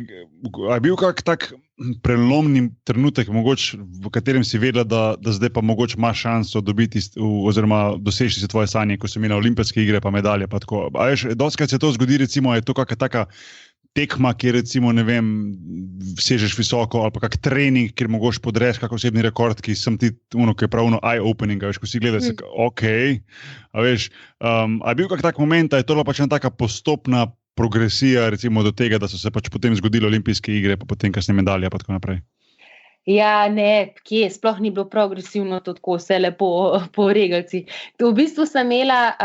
a je bil kak tak prelomni trenutek, mogoče, v katerem si vedela, da zdaj pa mogoče imaš šanso dobiti oziroma doseči si tvoje sanje, ko si imela olimpijske igre pa medalje pa tako. A veš, dostikrat se to zgodi, recimo, je to kakšna taka tekma, kjer recimo, ne vem, sežeš visoko ali pa kak trening, kjer mogoče podreš kak osebni rekord, ki sem ti, ki je pravno eye-opening, veš, ko si gledaš, okej, a veš, a je bil kak tak moment, a je to pač ena taka postopna progresija, recimo do tega, da so se pač potem zgodile olimpijske igre, pa potem kasneje medalje, pa tako naprej. Ja, ne, kje, sploh ni bilo progresivno to tako, vse lepo po regalci. V bistvu sem imela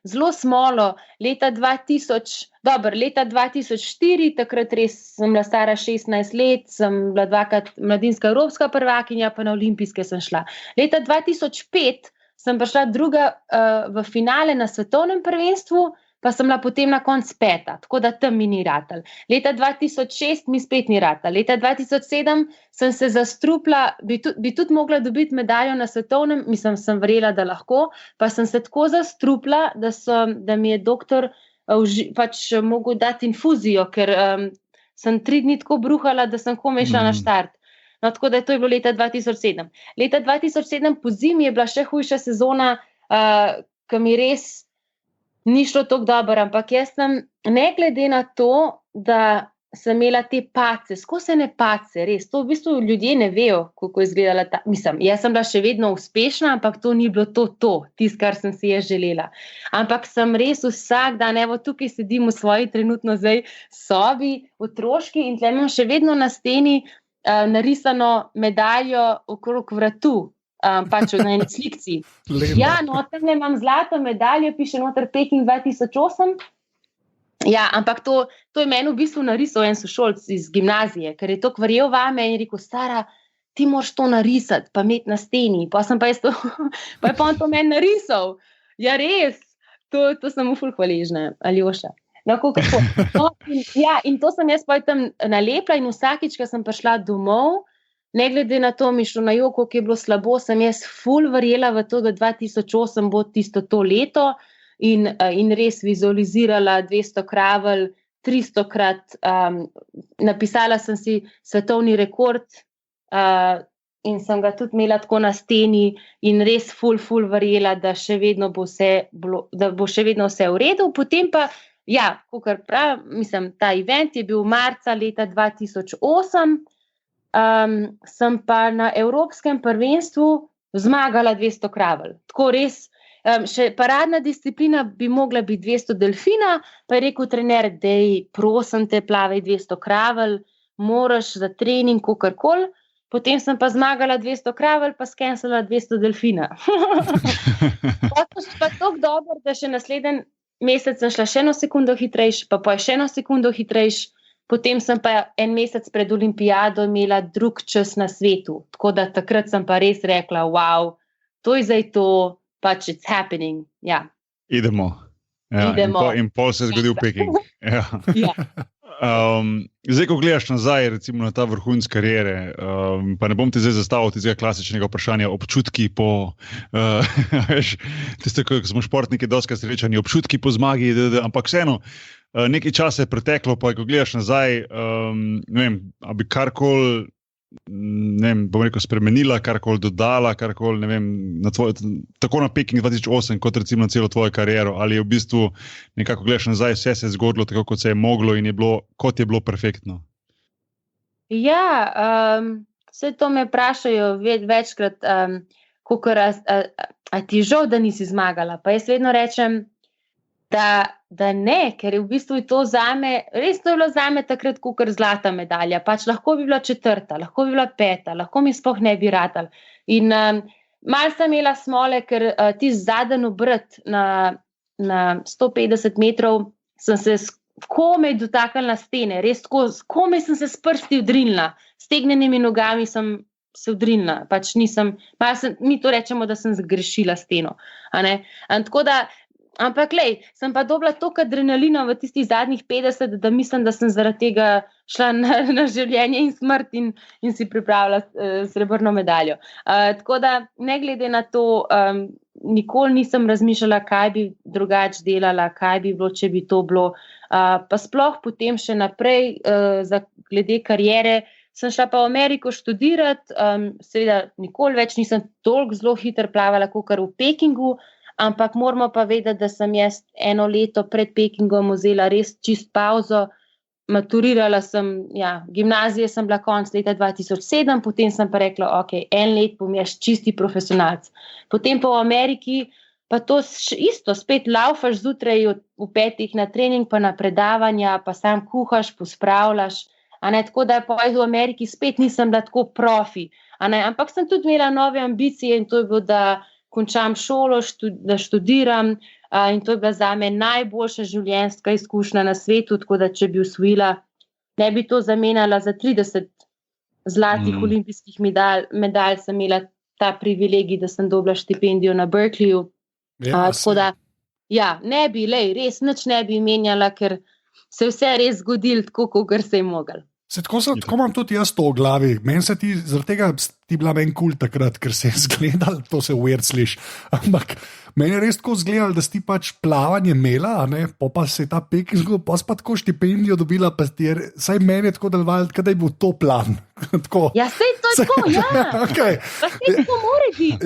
zelo smolo leta 2004, takrat res sem bila stara 16 let, sem bila dvakrat mladinska evropska prvakinja, pa na olimpijske sem šla. Leta 2005 sem prišla druga v finale na svetovnem prvenstvu, pa sem bila potem na koncu peta, tako da tam mi ni ratal. Leta 2006 mi spet ni ratal. Leta 2007 sem se zastrupla, bi tudi mogla dobiti medaljo na svetovnem, sem verjela, da lahko, pa sem se tako zastrupla, da mi je doktor pač mogel dati infuzijo, ker sem 3 dni tako bruhala, da sem komaj šla na štart. No, tako da to je bilo leta 2007. Leta 2007 po zimi je bila še hujša sezona, ki mi res ni šlo tako dobro, ampak jaz sem, ne glede na to, da sem imela te pace, skosene pace, res, to v bistvu ljudje ne vejo, kako je izgledala ta, jaz sem bila še vedno uspešna, ampak to ni bilo tisto, kar sem si je želela. Ampak sem res vsak dan, evo tukaj sedim v svoji trenutno zdaj sobi, otroški in tle imam še vedno na steni narisano medaljo okrog vratu, pač na eni slikci. Ja, noter imam zlato medaljo, piše noter Peking 2008. Ja, ampak to je meni v bistvu narisal en sošolc iz gimnazije, ker je to verjel vame in je rekel, Sara, ti moraš to narisati, pa imeti na steni. Pa sem pa jaz to, pa je pa on to meni narisal. Ja, res, to sem mu ful hvaležna, Aljoša. No, kako? No, in to sem jaz pa tam nalepla in vsakič, ko sem prišla domov, ne glede na to, mi šlo na joko, ki je bilo slabo, sem jaz ful verjela v to, da 2008 bo tisto to leto in res vizualizirala 200 kravelj 300-krat. Napisala sem si svetovni rekord in sem ga tudi imela tako na steni in res ful verjela, da še vedno bo vse v redu. Potem pa, kakor pravim, mislim, ta event je bil marca leta 2008, sem pa na Evropskem prvenstvu zmagala 200 kravl. Tako res, še paradna disciplina bi mogla biti 200 delfina, pa je rekel trener, dej, prosim te, plavaj 200 kravl, moraš za trening, kakorkoli. Potem sem pa zmagala 200 kravl, pa skenslala 200 delfina. Pa tako dobro, da še naslednji mesec sem šla še 1 sekundo hitrejš, pa še 1 sekundo hitrejš, potem sem pa en mesec pred olimpijado imela drug čas na svetu. Tako da takrat sem pa res rekla, wow, to je zdaj to, pač it's happening. Ja. Idemo. In pol se je zgodil Peking. Ja. Ja. Zdaj, ko gledaš nazaj, recimo na ta vrhunec kariere, pa ne bom ti zdaj zastavil tistega klasičnega vprašanja, občutki po, tisto, ko smo športniki doskrat srečani, občutki po zmagi, ampak vseeno, nekaj časa je preteklo, pa ko gledaš nazaj, ne vem, a bi karkoli, ne vem, bom rekel, spremenila, karkoli dodala, karkoli, ne vem, tako na Peking 2008, kot recimo na celo tvojo kariero, ali je v bistvu nekako gledaš nazaj, vse se je zgodilo tako, kot se je moglo in je bilo, kot je bilo perfektno? Ja, vse to me vprašajo večkrat, a ti je žal, da nisi zmagala, pa jaz vedno rečem, da ne, ker je v bistvu to zame, res to je bilo zame takrat kakor zlata medalja, pač lahko bi bila 4., lahko bi bila 5., lahko mi sploh ne bi ratal. In malo sem imela smole, ker ti zadnji obrt na 150 metrov sem se komaj dotaknila stene, res tako, komaj sem se s prsti udrinila, s stegnenimi nogami sem se udrinila, pač nisem, mi to rečemo, da sem zgrešila steno. Tako da, ampak lej, sem pa dobila toliko adrenalina v tistih zadnjih 50, da mislim, da sem zaradi tega šla na življenje in smrt in si pripravila srebrno medaljo. Tako da, ne glede na to, nikoli nisem razmišljala, kaj bi drugače delala, kaj bi bilo, če bi to bilo. Pa sploh potem še naprej, glede kariere, sem šla pa v Ameriko študirati, seveda nikoli več nisem toliko zelo hitro plavala, kakor v Pekingu, ampak moramo pa vedeti, da sem jaz 1 leto pred Pekingom vzela res čist pauzo, maturirala sem, gimnazije sem bila konc leta 2007, potem sem pa rekla, ok, 1 let bom jaz čisti profesionalc. Potem pa v Ameriki, pa to isto, spet laufaš zjutraj v 5 na trening, pa na predavanja, pa sam kuhaš, pospravljaš, tako da v Ameriki spet nisem bila tako profi, ampak sem tudi imela nove ambicije in to je bilo, da končam šolo, da študiram in to je bila zame najboljša življenjska izkušnja na svetu, tako da če bi osvojila, ne bi to zamenjala za 30 zlatih olimpijskih medalj, sem imela ta privilegij, da sem dobila štipendijo na Berkeleyju. Tako da, ne bi, res nič ne bi menjala, ker se je vse res zgodilo tako, kot se je moglo. Tako imam tudi jaz to v glavi. Meni se ti, zaradi tega ti bila meni kul takrat, ker se je zgledal, to se weird sliši, ampak meni je res tako zgledal, da si ti pač plavanje imela, pa se je ta Peking zgodil, pa si pa tako štipendijo dobila, pa ti je, saj meni je tako delovalo, da je bil to plan. Ja, sej to je tako, Okay. Pa sej to more biti.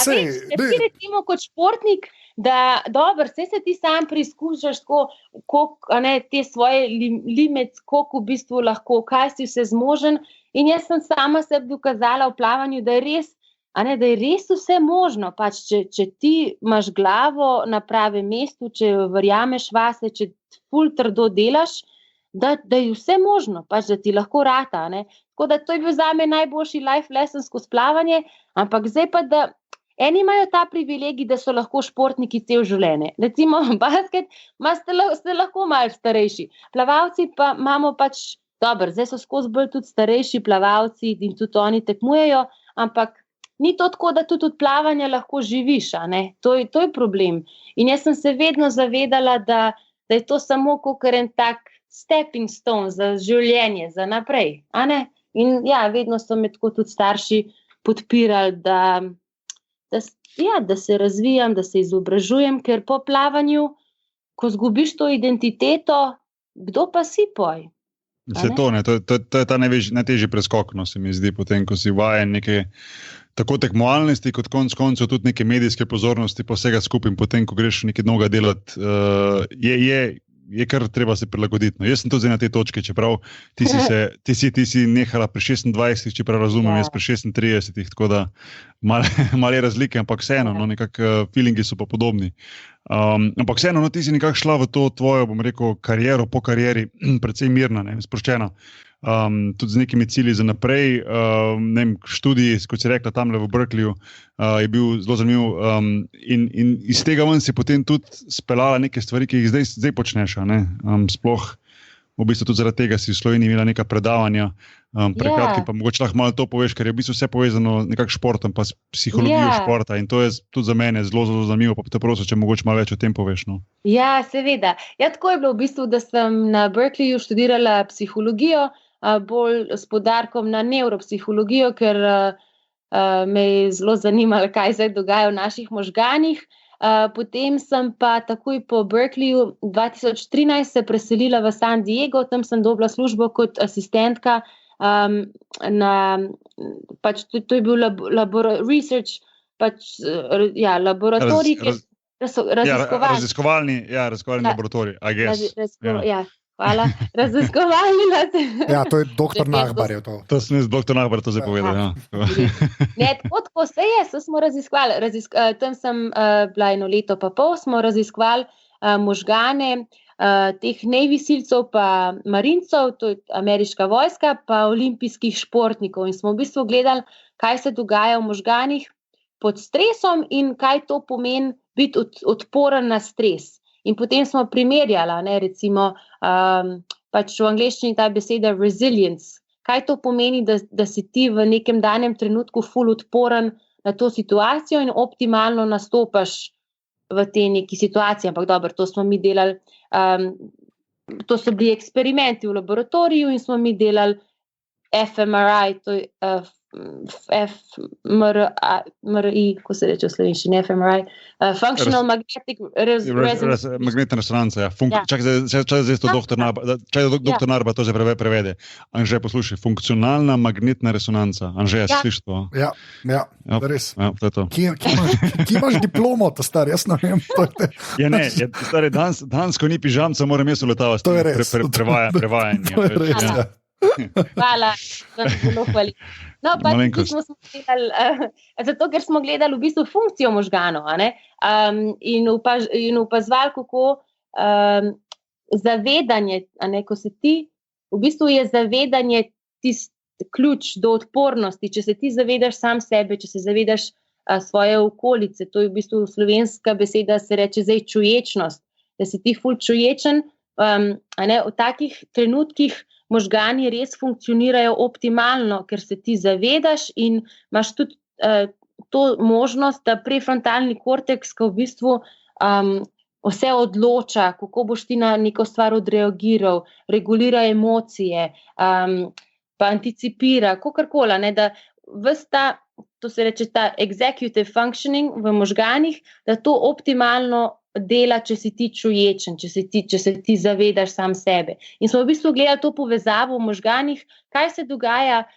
Sej. Ti recimo kot športnik, da dobro, sej se ti sam preizkušaš tako, te svoje limit, koliko v bistvu lahko, kaj si vse zmožen in jaz sem sama sebi dokazala v plavanju, da je res vse možno, pač če ti imaš glavo na pravem mestu, če verjameš vase, če ful trdo delaš, da je vse možno, pač da ti lahko rata, Tako da to je bil zame najboljši life lesson skozi plavanje, ampak zdaj pa, da eni imajo ta privilegij, da so lahko športniki cel življenje. Recimo basket, ste lahko malo starejši. Plavalci pa imamo pač, dobro, zdaj so skozi bolj tudi starejši plavalci in tudi oni tekmujejo, ampak ni to tako, da tudi od plavanja lahko živiš, To je problem. In jaz sem se vedno zavedala, da je to samo kakor en tak stepping stone za življenje, za naprej, In vedno so me tako tudi starši podpirali, da se razvijam, da se izobražujem, ker po plavanju, ko zgubiš to identiteto, kdo pa si poj? Vse to je ta najtežji preskok, no, se mi zdi, potem, ko si vajen neke tako tekmovalnosti, kot konc koncev tudi neke medijske pozornosti, pa vsega skupaj, in potem, ko greš nekaj novega delati, je kar treba se prilagoditi. No, jaz sem tudi zdaj na tej točki, čeprav ti si nehala pri 26, čeprav razumem, jaz pri 36, tako da malo je razlike, ampak vseeno, no, nekako feelingi so pa podobni. Ampak vseeno, no, ti si nekako šla v to tvojo, bom rekel, kariero, po karieri, precej mirna, ne, sproščena. Tudi z nekimi cilji za naprej. Študij, kot si rekla, tamle v Berkeleyju, je bil zelo zanimiv, in iz tega ven si potem tudi speljala neke stvari, ki jih zdaj počneš. Sploh v bistvu tudi zaradi tega si v Sloveniji imela neka predavanja. Prekratki pa mogoče lahko malo to poveš, ker je v bistvu vse povezano nekako s športom, pa s psihologijo športa, in to je tudi za mene zelo, zelo zanimivo, pa te prosim, če mogoče malo več o tem poveš. No. Ja, seveda. Ja, tako je bilo v bistvu, da sem na Berkeleyju študirala psihologijo, bolj s poudarkom na nevropsihologijo, ker me je zelo zanimalo, kaj se dogaja v naših možganih. Potem sem pa takoj po Berkeleyju 2013 se preselila v San Diego, tam sem dobila službo kot asistentka to je bil laboratorij, raziskovalni laboratorij, I guess. Hvala. Raziskovalni. Ja, to je doktor Nahbar. To sem jaz, doktor Nahbar, to zdaj povedal. Ja. Ne, tako se je, smo raziskovali. Tam sem bila 1 leto pa pol, smo raziskovali možgane teh Navy silcev pa marincev, to je ameriška vojska, pa olimpijskih športnikov. In smo v bistvu gledali, kaj se dogaja v možganih pod stresom in kaj to pomeni biti odporen na stres. In potem smo primerjali, recimo, pač v angleščini ta beseda resilience. Kaj to pomeni, da si ti v nekem danem trenutku ful odporen na to situacijo in optimalno nastopaš v tej neki situaciji. Ampak dobro, to smo mi delali, to so bili eksperimenti v laboratoriju in smo mi delali fMRI, to je fMRI, ko se reče v slovenščini, fMRI, functional magnetic resonance. Magnetna resonanca, ja. Čakaj zdaj to doktor Narba to zdaj prevede. Anže, poslušaj, funkcionalna magnetna resonanca. Anže, slišiš to? Ja, res. Ja, to je to. Kje imaš diplomo, to star, jaz ne vem. Ja, ne, stari, danes, ko ni pižamca, moram jaz uletavati. To je res. Prevajanje. To je res, ja. Hvala, sem zelo hvaležna. No, zato, ker smo gledali v bistvu funkcijo možganov, in opazovali, kako zavedanje, ko se ti, v bistvu je zavedanje ključ do odpornosti. Če se ti zavedaš sam sebe, če se zavedaš svoje okolice, to je v bistvu slovenska beseda, se reče zdaj čuječnost, da si ti ful čuječen, v takih trenutkih možgani res funkcionirajo optimalno, ker se ti zavedaš in imaš tudi to možnost, da prefrontalni korteks, ko v bistvu vse odloča, kako boš ti na neko stvar odreagiral, regulira emocije, pa anticipira, kakorkoli, da ves ta, to se reče ta executive functioning v možganih, da to optimalno dela, če si ti čuječen, če se ti zavedaš sam sebe. In smo v bistvu gledali to povezavo v možganih, kaj se dogaja,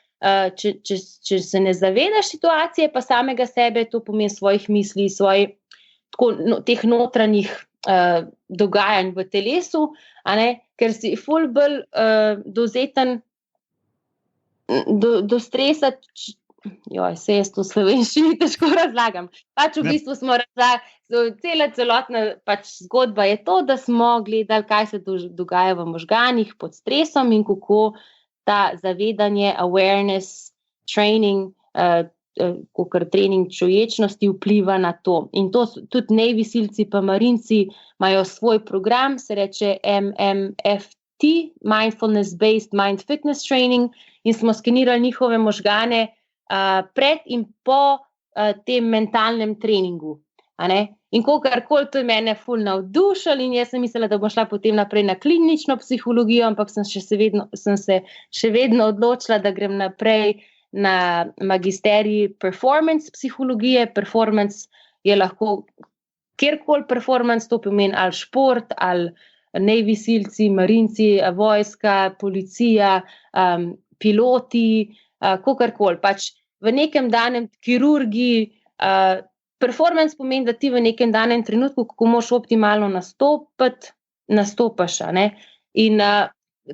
če se ne zavedaš situacije, pa samega sebe, to pomeni svojih misli, teh notranjih dogajanj v telesu, ker si ful bolj dovzeten do stresa. Se jaz to v slovenščini težko razlagam. Pač v bistvu smo celotna zgodba je to, da smo gledali, kaj se dogaja v možganih pod stresom in kako ta zavedanje, awareness, training, kakor trening čuječnosti vpliva na to. In to tudi Navy silci pa marinci imajo svoj program, se reče MMFT, Mindfulness Based Mind Fitness Training, in smo skenirali njihove možgane pred in po tem mentalnem treningu. In kakorkoli, to je mene ful navdušilo in jaz sem mislila, da bom šla potem naprej na klinično psihologijo, ampak sem se še vedno odločila, da grem naprej na magisterij performance psihologije. Performance je lahko kjerkoli performance, to pomeni ali šport, ali Navy silci, marinci, vojska, policija, piloti, kakorkoli. Pač v nekem danem kirurgi, performance pomeni, da ti v nekem danem trenutku, ko moraš optimalno nastopaš. In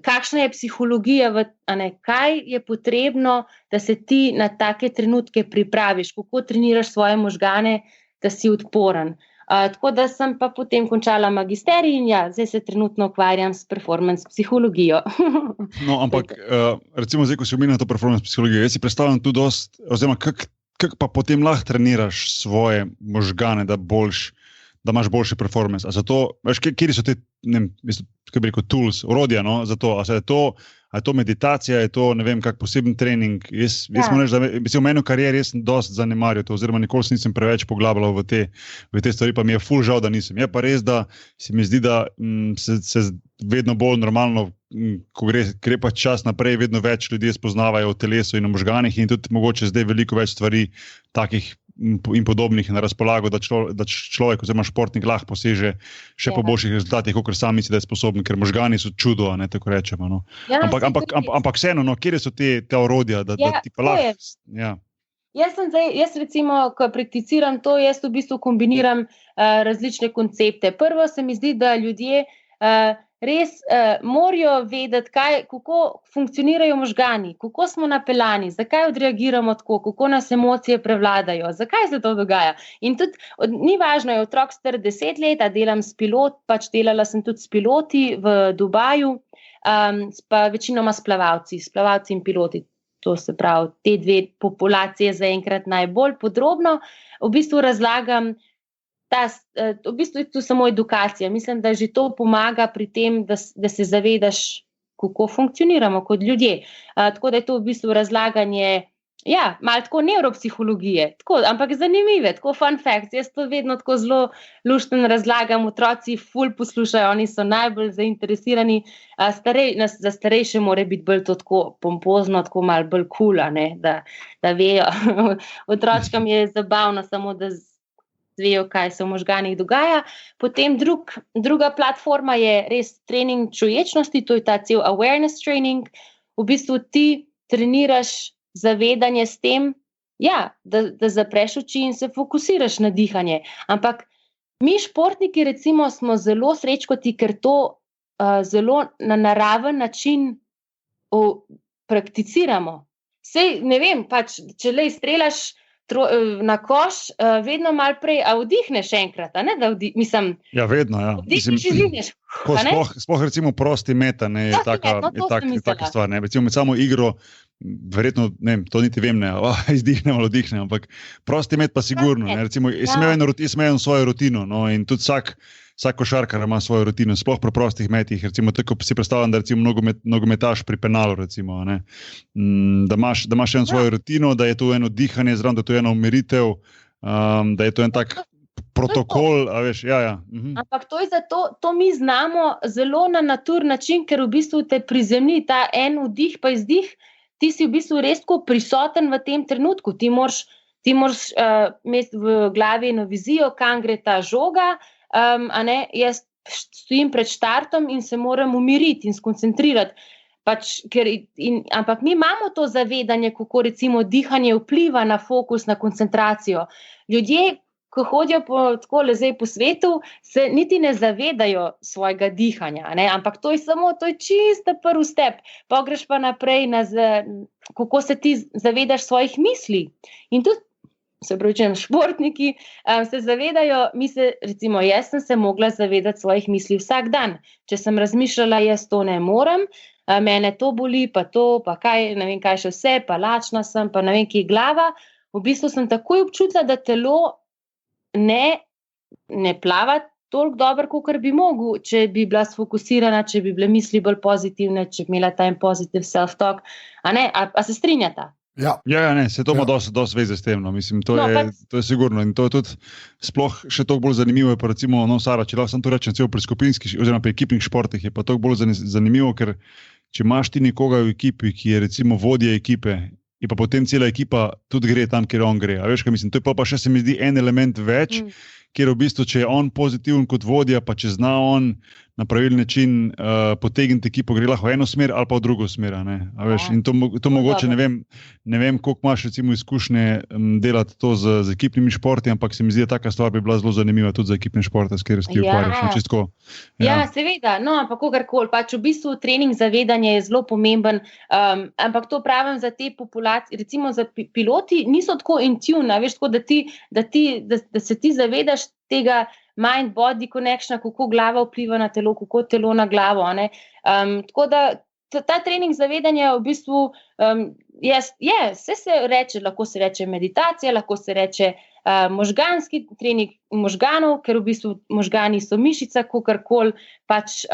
kakšna je psihologija, kaj je potrebno, da se ti na take trenutke pripraviš, kako treniraš svoje možgane, da si odporen. Tako da sem pa potem končala magisterij in zdaj se trenutno ukvarjam s performance psihologijo. No, ampak recimo zdaj, ko si omenila to performance psihologijo, jaz si predstavljam tu dost, oziroma kako pa potem lahko treniraš svoje možgane, da imaš boljši performance. A zato, veš, kje so te, ne vem, kako bi rekel, tools, orodja, no, za to? A je to meditacija, je to, ne vem, kak poseben trening? Jaz moram reči, da v meni v karieri res dost zanemaril to, oziroma nikoli se nisem preveč poglabljal v te stvari, pa mi je ful žal, da nisem. Je pa res, da se mi zdi, da se vedno bolj normalno, ko gre pa čas naprej, vedno več ljudi spoznavajo o telesu in o možganih in tudi mogoče zdaj veliko več stvari takih in podobnih na razpolago, da človek oziroma športnik lahko poseže še po boljših rezultatih, kot sam misli, da je sposoben, ker možgani so čudo, ne, tako rečemo. No. Ampak vseeno, no, kje so te orodja, da ti pa lahko... Ja. Jaz recimo, ko prakticiram to, jaz v bistvu kombiniram različne koncepte. Prvo se mi zdi, da ljudje res morajo vedeti, kako funkcionirajo možgani, kako smo napeljani, zakaj odreagiramo tako, kako nas emocije prevladajo, zakaj se to dogaja. In tudi ni važno, je otrok star 10 let, delam delala sem tudi s piloti v Dubaju, pa večinoma s plavalci in piloti. To se pravi, te dve populacije zaenkrat najbolj podrobno. V bistvu razlagam, v bistvu je to samo edukacija. Mislim, da že to pomaga pri tem, da se zavedaš, kako funkcioniramo kot ljudje. Tako da je to v bistvu razlaganje, malo tako nevropsihologije, ampak zanimive, tako fun facts. Jaz to vedno tako zelo luštno razlagam, otroci ful poslušajo, oni so najbolj zainteresirani. Za starejše mora biti bolj to tako pompozno, tako malo bolj cool, da vejo. Otročkam je zabavno samo, da vejo, kaj se v možganih dogaja. Potem druga platforma je res trening čuječnosti, to je ta cel awareness training. V bistvu ti treniraš zavedanje s tem, da zapreš oči in se fokusiraš na dihanje. Ampak mi športniki recimo smo zelo srečkoti, ker to zelo na naraven način prakticiramo. Sej, ne vem, pač, če le strelaš na koš, vedno malo prej, a vdihneš enkrat, ne? Vedno, ja. Vdihneš in vdihneš. Sploh recimo prosti meta, ne, je taka stvar, ne. Recimo med samo igro, verjetno, ne, to niti vem, ne, izdihnem ali vdihnem, ampak prosti met pa sigurno, ne, recimo, jaz sem imel svojo rutino, no, in tudi vsak košarkar ima svojo rutino, sploh pri prostih metih, recimo, tako si predstavljam, da recimo nogometaš pri penalu, recimo, ne, da imaš eno svojo rutino, da je to eno dihanje, zraven, da je to eno umiritev, da je to en tak protokol, a veš, Ampak to je zato, to mi znamo zelo na naturni način, ker v bistvu te prizemlji ta en vdih pa izdih, ti si v bistvu res tako prisoten v tem trenutku, ti moraš imeti v glavi eno vizijo, kam gre ta žoga, jaz stojim pred štartom in se moram umiriti in skoncentrirati. Ampak mi imamo to zavedanje, kako recimo dihanje vpliva na fokus, na koncentracijo. Ljudje, ko hodijo po svetu, se niti ne zavedajo svojega dihanja, ampak to je čisto prvi step. Pa greš pa naprej, kako se ti zavedaš svojih misli. In tudi športniki se zavedajo, recimo jaz sem se mogla zavedati svojih misli vsak dan. Če sem razmišljala, jaz to ne morem, mene to boli, pa to, pa kaj, ne vem kaj še vse, pa lačna sem, pa ne vem kje glava. V bistvu sem takoj občutila, da telo ne plava toliko dobro, kot bi mogel, če bi bila sfokusirana, če bi bile misli bolj pozitivne, če bi imela ta positive self-talk. A se strinjata? Ja, ne, se to ima dosti veze s tem, no. Mislim, to je sigurno in to je tudi sploh še toliko bolj zanimivo, je pa recimo, Sara, če lahko sem to rečem, celo pri skupinskih oziroma pri ekipnih športih je pa toliko bolj zanimivo, ker če imaš ti nekoga v ekipi, ki je recimo vodja ekipe, in pa potem cela ekipa tudi gre tam, kjer on gre. A veš, kaj mislim, to je pa še se mi zdi en element več, kjer v bistvu, če je on pozitiven kot vodja, pa če zna on na pravilen način potegniti ekipo, gre lahko v eno smer ali pa v drugo smer. A veš, in to mogoče, ne vem, koliko imaš recimo izkušnje delati to z ekipnimi športi, ampak se mi zdi, da taka stvar bi bila zelo zanimiva tudi za ekipne športe, s katero se ti ukvarjaš. Čistko, ja, seveda, no, ampak kogarkoli, pač v bistvu trening zavedanja je zelo pomemben, ampak to pravim za te populacije, recimo za piloti niso tako in tune, veš, tako, da se ti zavedaš tega mind-body connectiona, kako glava vpliva na telo, kako telo na glavo. Tako da ta trening zavedanja v bistvu se reče, lahko se reče meditacija, lahko se reče možganski trening možganov, ker v bistvu možgani so mišica, kakorkoli, pač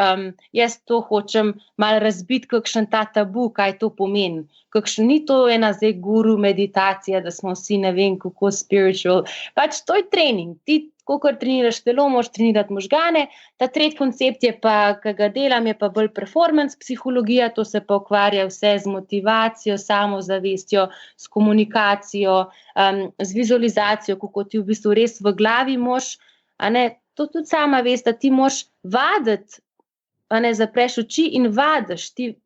jaz to hočem malo razbiti, kakšen ta tabu, kaj to pomeni. Kakšen ni to ena zdaj guru meditacija, da smo vsi ne vem kako spiritual. Pač to je trening. Ti, kolikor treniraš telo, moraš trenirati možgane. Ta tretji koncept je pa, ki ga delam, je pa bolj performance psihologija, to se pa ukvarja vse z motivacijo, samozavestjo, s komunikacijo, z vizualizacijo, kako ti v bistvu res v glavi moš, to tudi sama veš, da ti moš vaditi, zapreš oči in vadiš, ti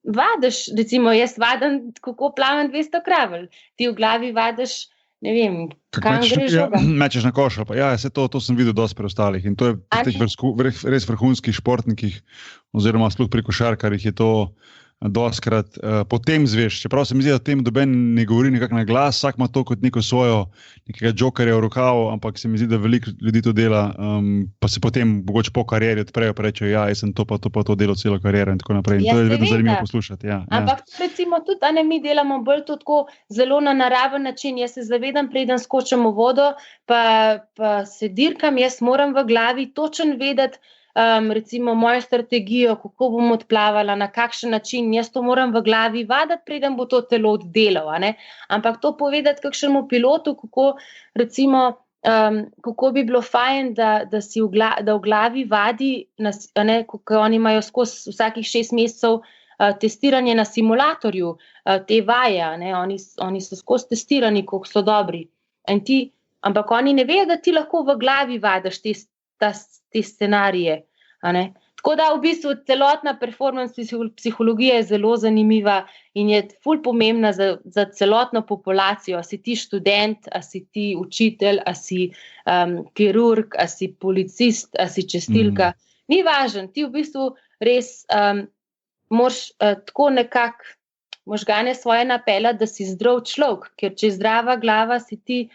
vadiš, recimo jaz vadim, kako plavam 200 kravelj, ti v glavi vadiš, ne vem, kam greš žoga. Mečeš na koš, pa ja, to sem videl dosti pri ostalih in to je pri teh res vrhunskih športnikih oziroma sploh pri košarkarjih je to dostikrat potem zveš, čeprav se mi zdi, da tem doben ne govori nekako na glas, vsak ima to kot neko svojo, nekega jokerja v rokavu, ampak se mi zdi, da veliko ljudi to dela, pa se potem mogoče po karieri odprejo, pa rečejo, ja, jaz sem to pa to delo celo kariero in tako naprej. In to je vedno zanimivo poslušati. Ja, ampak recimo tudi, mi delamo bolj to tako zelo na naraven način, jaz se zavedam, preden skočim v vodo, pa se dirkam, jaz moram v glavi točno vedeti, recimo mojo strategijo, kako bom odplavala, na kakšen način, jaz to moram v glavi vaditi, preden bo to telo oddelal, ampak to povedati kakšnemu pilotu, kako recimo, kako bi bilo fajn, da v glavi vadi, kako oni imajo skozi vsakih 6 mesecev testiranje na simulatorju, te vaje, oni so skozi testirani, koliko so dobri, ampak oni ne vejo, da ti lahko v glavi vadiš te scenarije. Tako da v bistvu celotna performance psihologija je zelo zanimiva in je ful pomembna za celotno populacijo. A si ti študent, a si ti učitelj, a si kirurg, a si policist, a si čistilka. Ni važno, ti v bistvu res moraš tako nekako možgane svoje napeljati, da si zdrav človek, ker če je zdrava glava, si ti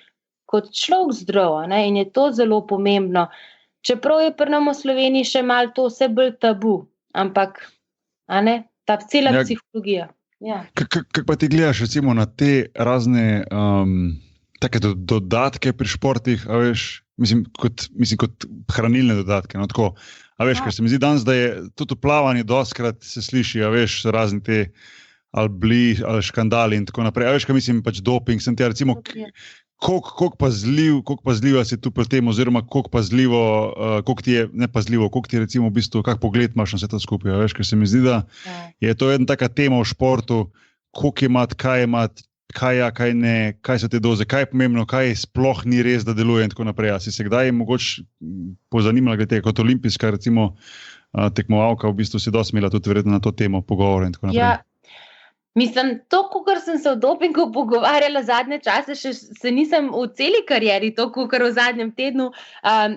kot človek zdrav, in je to zelo pomembno. Čeprav je pri nam v Sloveniji še malo to vse bolj tabu, ampak ta cela psihologija. Ja. Kako pa ti gledaš recimo na te razne take dodatke pri športih, a veš, mislim kot hranilne dodatke, tako, a veš, ker se mi zdi danes, da je tudi plavanje dostikrat se sliši, a veš, razni te ali škandali in tako naprej, a veš, kaj mislim, pač doping, sem ti recimo, koliko pazljiva si tu pri tem, oziroma koliko ti je recimo v bistvu, kak pogled imaš na vse to skupaj, veš, ker se mi zdi, da je to ena taka tema v športu, koliko imati, kaj imati, kaj ja, kaj ne, kaj so te doze, kaj je pomembno, kaj sploh ni res, da deluje in tako naprej. A si se kdaj mogoče pozanimala glede tega, kot olimpijska recimo tekmovalka, v bistvu si dosti imela tudi verjetno na to temo pogovora in tako naprej. Ja. Mislim, to, kakor sem se o dopingu pogovarjala zadnje čase, se nisem v celi karieri, to, kakor v zadnjem tednu,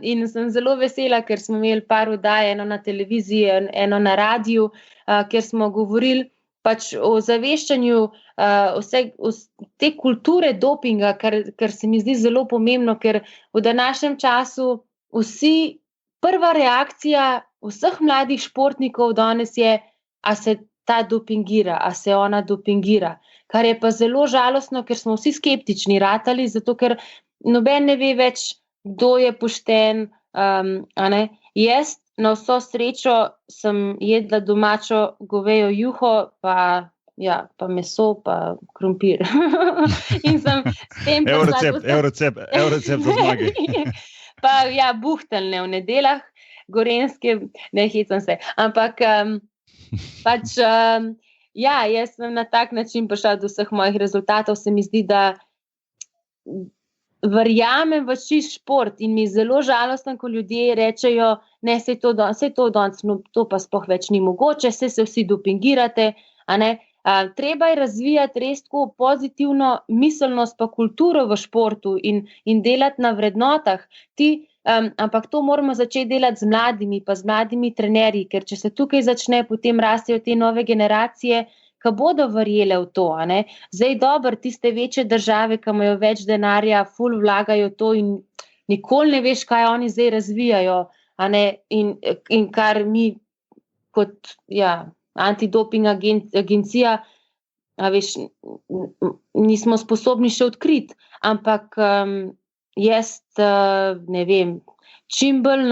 in sem zelo vesela, ker smo imeli par oddaj, eno na televiziji, eno na radiju, kjer smo govorili pač o zaveščanju te kulture dopinga, kar se mi zdi zelo pomembno, ker v današnjem času prva reakcija vseh mladih športnikov danes je, a se ta dopingira, a se ona dopingira, kar je pa zelo žalostno, ker smo vsi skeptični ratali, zato ker noben ne ve več, kdo je pošten, Jaz na vso srečo sem jedla domačo govejo juho, pa meso, pa krompir. In sem s tem Evo recept za zmage. Pa buhteljne v nedeljah, gorenjske, ne hecam se, ampak jaz sem na tak način prišla do vseh mojih rezultatov. Se mi zdi, da verjamem v čist šport in mi je zelo žalostno, ko ljudje rečejo, ne, sej to danes, no, to pa sploh več ni mogoče, se vsi dopingirate, a ne. Treba je razvijati res tako pozitivno miselnost pa kulturo v športu in delati na vrednotah. Ampak to moramo začeti delati z mladimi, pa z mladimi trenerji, ker če se tukaj začne, potem rastejo te nove generacije, ki bodo verjele v to. A ne? Zdaj dobro, tiste večje države, ki imajo več denarja, ful vlagajo to in nikoli ne veš, kaj oni zdaj razvijajo. A ne? In kar mi kot antidoping agencija, veš, nismo sposobni še odkriti. Ampak jaz ne vem, čim bolj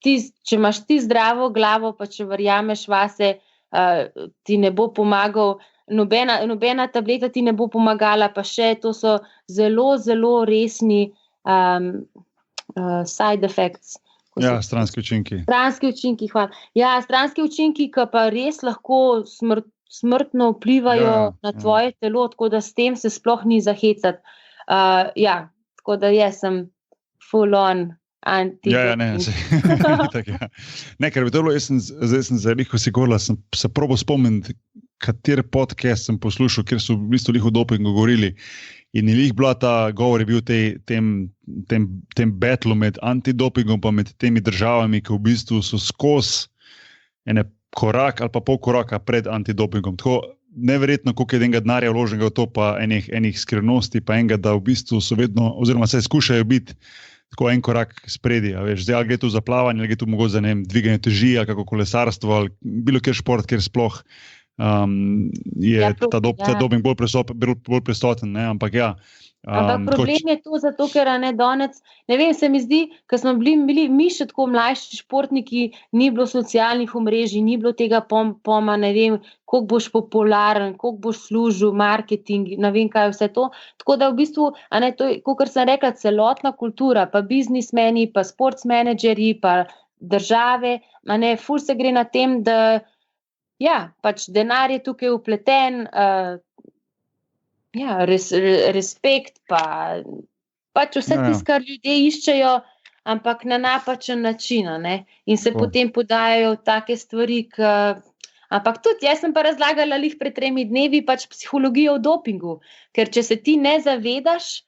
če imaš ti zdravo glavo, pa če verjameš vase, ti ne bo pomagal, nobena tableta ti ne bo pomagala, pa še to so zelo, zelo resni side effects. Ja, stranski učinki. Stranski učinki, hvala. Ja, stranski učinki, ki pa res lahko smrtno vplivajo na tvoje telo, tako da s tem se sploh ni zahecati. Tako da jaz sem full on anti-doping. Ne, ker bi to bilo, zdaj sem za liho si govorila, sem se probal spomniti, kateri podcast sem poslušal, kjer so v bistvu liho dopingu govorili. In je bila ta govor, je bil tem battlu med antidopingom pa med temi državami, ki v bistvu so skozi ene korak ali pa pol koraka pred antidopingom. Tako neverjetno, koliko je enega denarja vloženega v to, pa enih skrivnosti, pa enega, da v bistvu so vedno, oziroma se skušajo biti tako en korak spredi. Zdaj, ali gre tu za plavanje, ali gre tu mogoče za dviganje teži, ali kako kolesarstvo, ali bilo kjer šport, kjer sploh je ta doping bolj prisoten, ne? Ampak problem je to zato, ker ne vem, se mi zdi, ker smo bili mi še tako mlajši športniki, ni bilo socialnih omrežij, ni bilo tega poma, ne vem, koliko boš popularen, koliko boš služil, marketing, ne vem kaj vse to. Tako da v bistvu, to je, kakor sem rekla, celotna kultura, pa biznismeni, pa sports menedžerji, pa države, ful se gre na tem, da pač denar je tukaj vpleten, respekt, pač vse tisto, kar ljudje iščejo, ampak na napačen način, in se potem podajajo take stvari, ampak tudi jaz sem pa razlagala lih pred 3 dnevi pač psihologijo v dopingu, ker če se ti ne zavedaš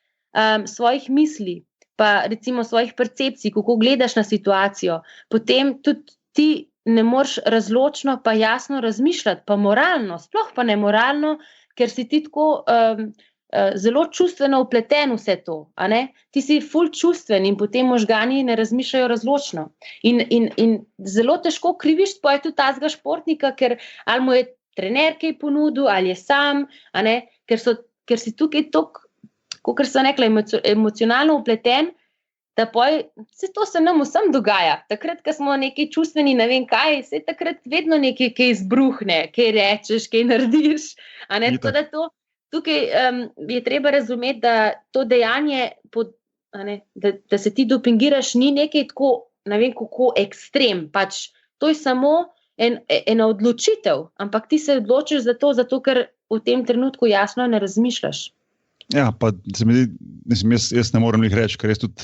svojih misli, pa recimo svojih percepcij, kako gledaš na situacijo, potem tudi ti ne moreš razločno pa jasno razmišljati, pa moralno, sploh pa ne moralno, ker si ti tako zelo čustveno vpleten vse to, Ti si ful čustven in potem možgani ne razmišljajo razločno. In zelo težko kriviš tudi tazga športnika, ker ali mu je trener kaj ponudil, ali je sam, ker si tukaj toliko, kakor sem rekla, emocionalno vpleten, da to se nam vsem dogaja. Takrat, ko smo neki čustveni, ne vem kaj, se takrat vedno nekaj izbruhne, kaj rečeš, kaj narediš. Tako da tukaj je treba razumeti, da to dejanje, da se ti dopingiraš, ni nekaj tako, ne vem kako ekstrem. Pač to je samo ena odločitev, ampak ti se odločiš za to, zato ker v tem trenutku jasno ne razmišljaš. Ja, pa se mi zdi, jaz ne morem jih reči, ker jaz tudi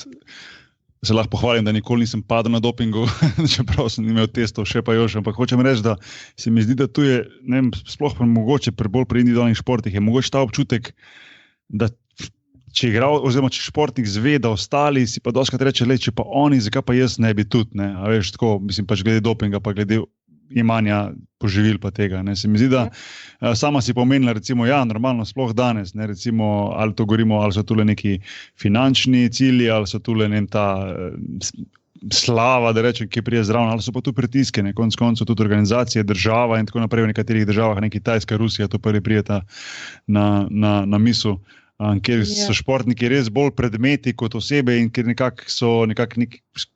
se lahko pohvalim, da nikoli nisem padel na dopingu, čeprav sem imel testov še pa još, ampak hočem reči, da se mi zdi, da tu je, ne vem, sploh pa mogoče bolj pri individualnih športih, je mogoče ta občutek, da če športnik zve, da ostali si pa dostikrat reče, če pa oni, zakaj pa jaz ne bi tudi, ne, a veš, tako, mislim, pač glede dopinga, pa glede imanja poživil pa tega. Ne. Se mi zdi, da sama si pomenila, recimo, normalno sploh danes, ne, recimo, ali to govorimo, ali so tule neki finančni cilji, ali so tule ta slava, da rečem, ki prije zraven, ali so pa tu pritiske, ne, konec koncev tudi organizacije, država in tako naprej, v nekaterih državah, ne Kitajska, Rusija, to prvi prijeta na misel, kjer so športniki res bolj predmeti kot osebe in kjer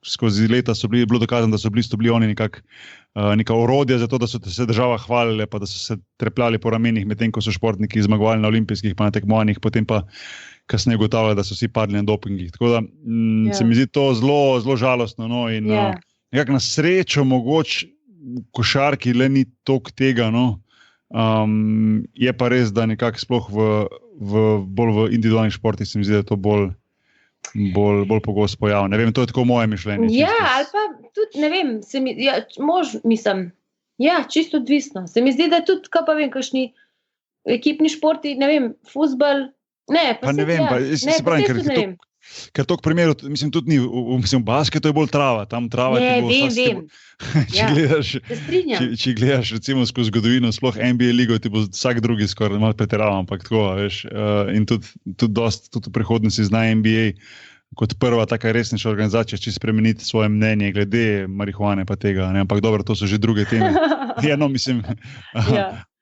skozi leta bilo dokazano, da so bili oni neka orodja za to, da so se država hvalile, pa da so se trepljali po ramenih, medtem ko so športniki zmagovali na olimpijskih pa na tekmovanjih, potem pa kasneje ugotavljali, da so vsi padli na dopingih. Tako da se mi zdi to zelo, zelo žalostno. No, in nekako na srečo mogoče v košarki le ni toliko tega, no. Je pa res, da nekako sploh bolj v individualnih športih se mi zdi, da je to bolj bolj pogost pojav. Ne vem, to je tako moje mišljenje. Ja, ali pa tudi, ne vem, čisto odvisno. Se mi zdi, da tudi, kaj pa vem, kakšni ekipni športi, ne vem, fuzbal, pa ne vem, ker to k primeru, mislim, tudi ni, v basketu je bolj trava, tam trava ti bo vem. Če gledaš recimo skozi zgodovino, sploh NBA ligo, ti bo vsak drugi skoraj malo pretiraval, ampak tako, veš, in tudi v prihodnosti zna NBA kot prva taka resnejša organizacija, če spremeniti svoje mnenje glede marihuane pa tega, ne? Ampak dobro, to so že druge teme. Mislim...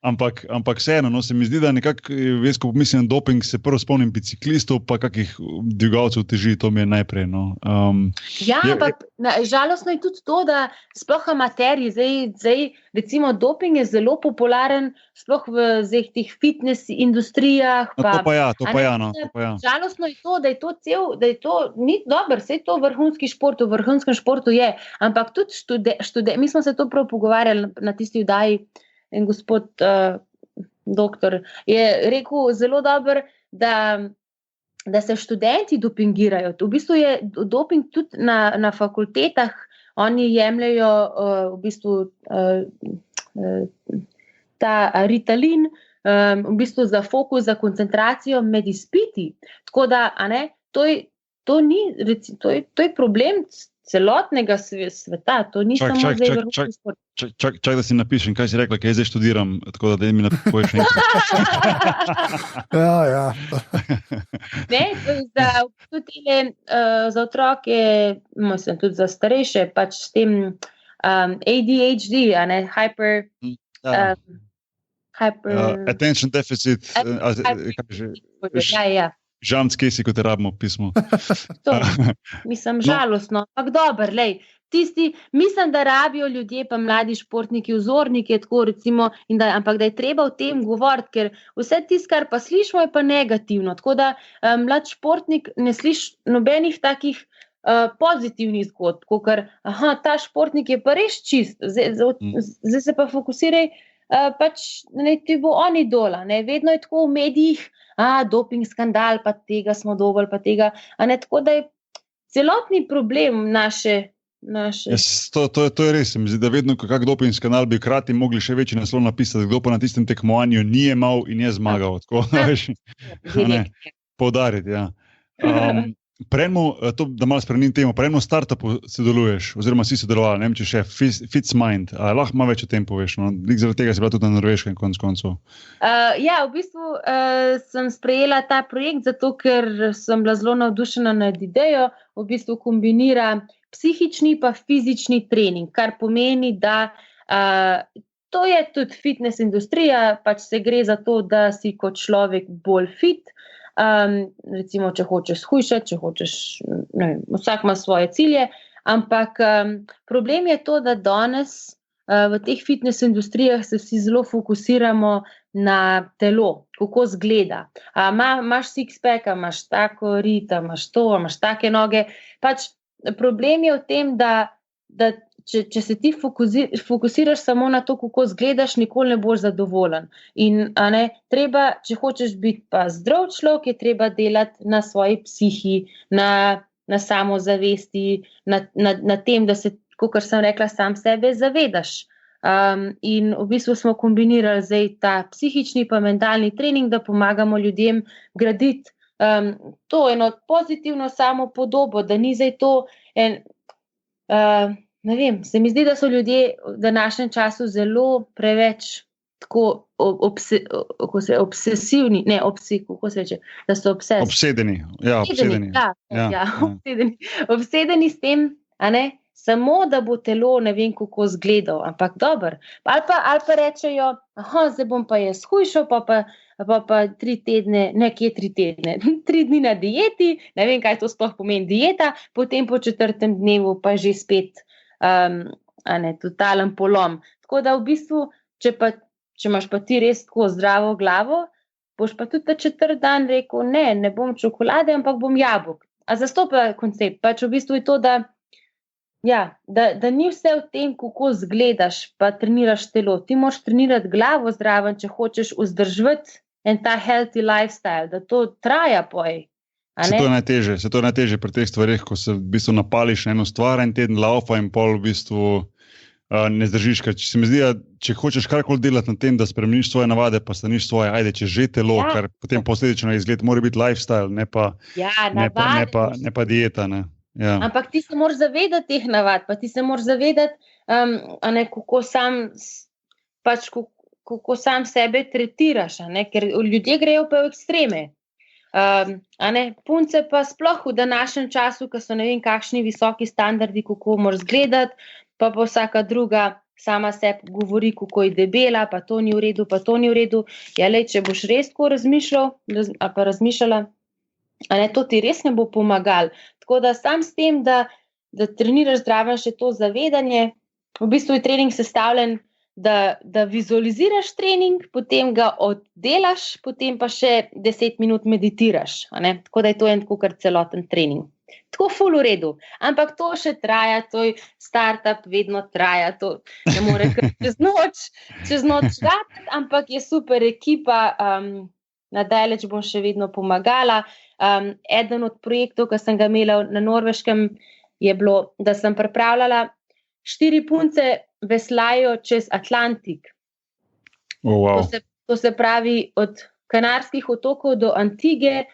Ampak vseeno, se mi zdi, da nekako, ko pomislim na doping, se prvo spomnim biciklistov, pa kakih dvigalcev teži, to mi je najprej. Ampak žalostno je tudi to, da sploh amaterji, zdaj recimo doping je zelo popularen, sploh v teh fitness industrijah. To pa ja. Žalostno je to, da je to ni dobro, vse to v vrhunskem športu je, ampak tudi mi smo se to prav pogovarjali na tisti vdaji. En gospod doktor je rekel zelo dobro, da se študenti dopingirajo. V bistvu je doping tudi na fakultetah, oni jemljajo v bistvu ta Ritalin, v bistvu za fokus, za koncentracijo med izpiti. Tako da, to je problem celotnega sveta, to ni samo zdaj vrhunski šport. Čak, da si napišem, kaj si rekla, kaj zdaj študiram, tako da mi napišeš nekaj. Ja. Za otroke, mislim, tudi za starejše, pač s tem ADHD, hyper... attention deficit. Žamc, kje si, kot je rabimo pismo. Mislim, žalostno, ampak dober, mislim, da rabijo ljudje, pa mladi športniki, vzorniki, tako recimo, ampak da je treba o tem govoriti, ker vse tisto, kar pa slišimo, je pa negativno. Tako da mlad športnik ne sliši nobenih takih pozitivnih zgodb, kot ta športnik je pa res čist, zdaj se pa fokusiraj, pač ne ti bo on idola, vedno je tako v medijih, doping skandal, pa tega smo dobili, pa tega, tako da je celotni problem naše... To je res, mi zdi, da vedno kak doping skandal bi krati mogli še večji naslov napisati, kdo pa na tistem tekmovanju ni jemal in je zmagal, tako, poudariti, ja. Prejmo, da malo spremenim temo, prejmo startupu sodeluješ, oziroma si sodeloval, ne vem, če še FitzMind, lahko malo več o tem poveš, zaradi tega si bila tudi na Norveškem konec koncev. V bistvu sem sprejela ta projekt, zato ker sem bila zelo navdušena nad idejo, v bistvu kombinira psihični pa fizični trening, kar pomeni, da to je tudi fitness industrija, pač se gre za to, da si kot človek bolj fit, recimo, če hočeš shujšati, če hočeš, vsak ima svoje cilje, ampak problem je to, da danes v teh fitness industrijah se vsi zelo fokusiramo na telo, kako zgleda. Imaš six-pack, imaš tako rita, imaš to, imaš take noge. Pač problem je v tem, da če se ti fokusiraš samo na to, kako zgledaš, nikoli ne boš zadovoljen. In treba, če hočeš biti pa zdrav človek, je treba delati na svoji psihi, na samozavesti, na tem, da se, kakor sem rekla, sam sebe zavedaš. In v bistvu smo kombinirali zdaj ta psihični pa mentalni trening, da pomagamo ljudem graditi to eno pozitivno samopodobo, da ni zdaj to ne vem, se mi zdi, da so ljudje v današnjem času zelo preveč tako obsesivni, kako se reče, da so obsedeni. Obsedeni s tem, samo da bo telo ne vem kako zgledal, ampak dobro. Ali pa rečejo, zdaj bom pa jaz hujšal, pa 3 tedne, nekje 3 tedne, 3 dni na dieti, ne vem, kaj to sploh pomeni dieta, potem po 4. dnevu pa že spet totalen polom. Tako da v bistvu, če imaš pa ti res tako zdravo glavo, boš pa tudi ta 4. dan rekel, ne bom čokolade, ampak bom jabolk. A zastopa koncept, pač v bistvu je to, da ni vse v tem, kako zgledaš, pa treniraš telo. Ti moraš trenirati glavo zraven, če hočeš vzdrževati en ta healthy lifestyle, da to traja poj. Se to je najtežje pri teh stvareh, ko se v bistvu napališ na eno stvar, en teden laufa in pol v bistvu ne zdržiš. Ker se mi zdi, da če hočeš karkoli delati na tem, da spremeniš svoje navade, pa staniš svoje, ajde, če že telo, kar potem posledično izgled, mora biti lifestyle, ne pa dieta. Ne. Ja. Ampak ti se moraš zavedati teh navad, pa ti se moraš zavedati, kako sam sebe tretiraš, ker ljudje grejo pa v ekstreme. Punce pa sploh v današnjem času, ko so ne vem kakšni visoki standardi, kako moraš izgledati, pa vsaka druga sama sebi govori, kako je debela, pa to ni v redu, pa to ni v redu. Ja, lej, če boš res tako razmišljala, to ti res ne bo pomagalo. Tako da sam s tem, da treniraš zdravo, še to zavedanje, v bistvu je trening sestavljen, da vizualiziraš trening, potem ga oddelaš, potem pa še 10 minut meditiraš. Tako da je to en tako kar celoten trening. Tako ful v redu. Ampak to še traja, to je startup, vedno traja, to ne more kar čez noč dati, ampak je super ekipa, nadalje bom še vedno pomagala. Eden od projektov, ki sem ga imela na Norveškem, je bilo, da sem pripravljala 4 punce veslajo čez Atlantik. Wow. To se pravi od Kanarskih otokov do Antige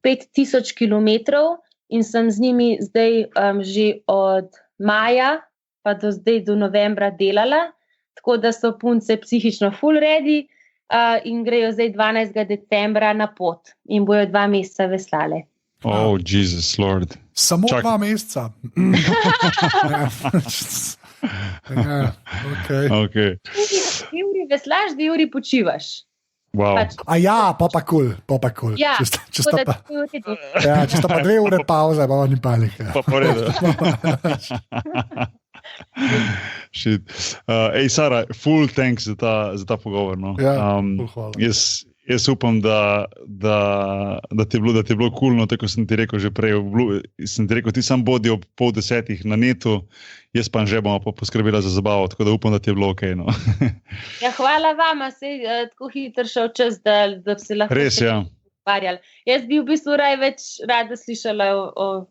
5000 kilometrov in sem z njimi zdaj že od maja pa do zdaj do novembra delala, tako da so punce psihično full ready in grejo zdaj 12. decembra na pot in bojo 2 meseca veslale. Oh, Jesus Lord. Samo 2 meseca. Okay. 2 uri veslaš, 2 uri počivaš. Wow. Pa kul. Ja, če sta pa 2 ure pauze, pa ni panika. Pa poredo. Sara, full thanks za ta pogovor. No. Ja, jaz upam, da ti je bilo kulno, tako sem ti rekel že prej. Sem ti rekel, ti sam bodi ob 9:30 na netu, jaz pa že bomo poskrbela za zabavo, tako da upam, da ti je bilo ok. No. Ja, hvala vama, tako hitro šel čas, da se lahko pogovarjali. Jaz bi v bistvu rada slišala o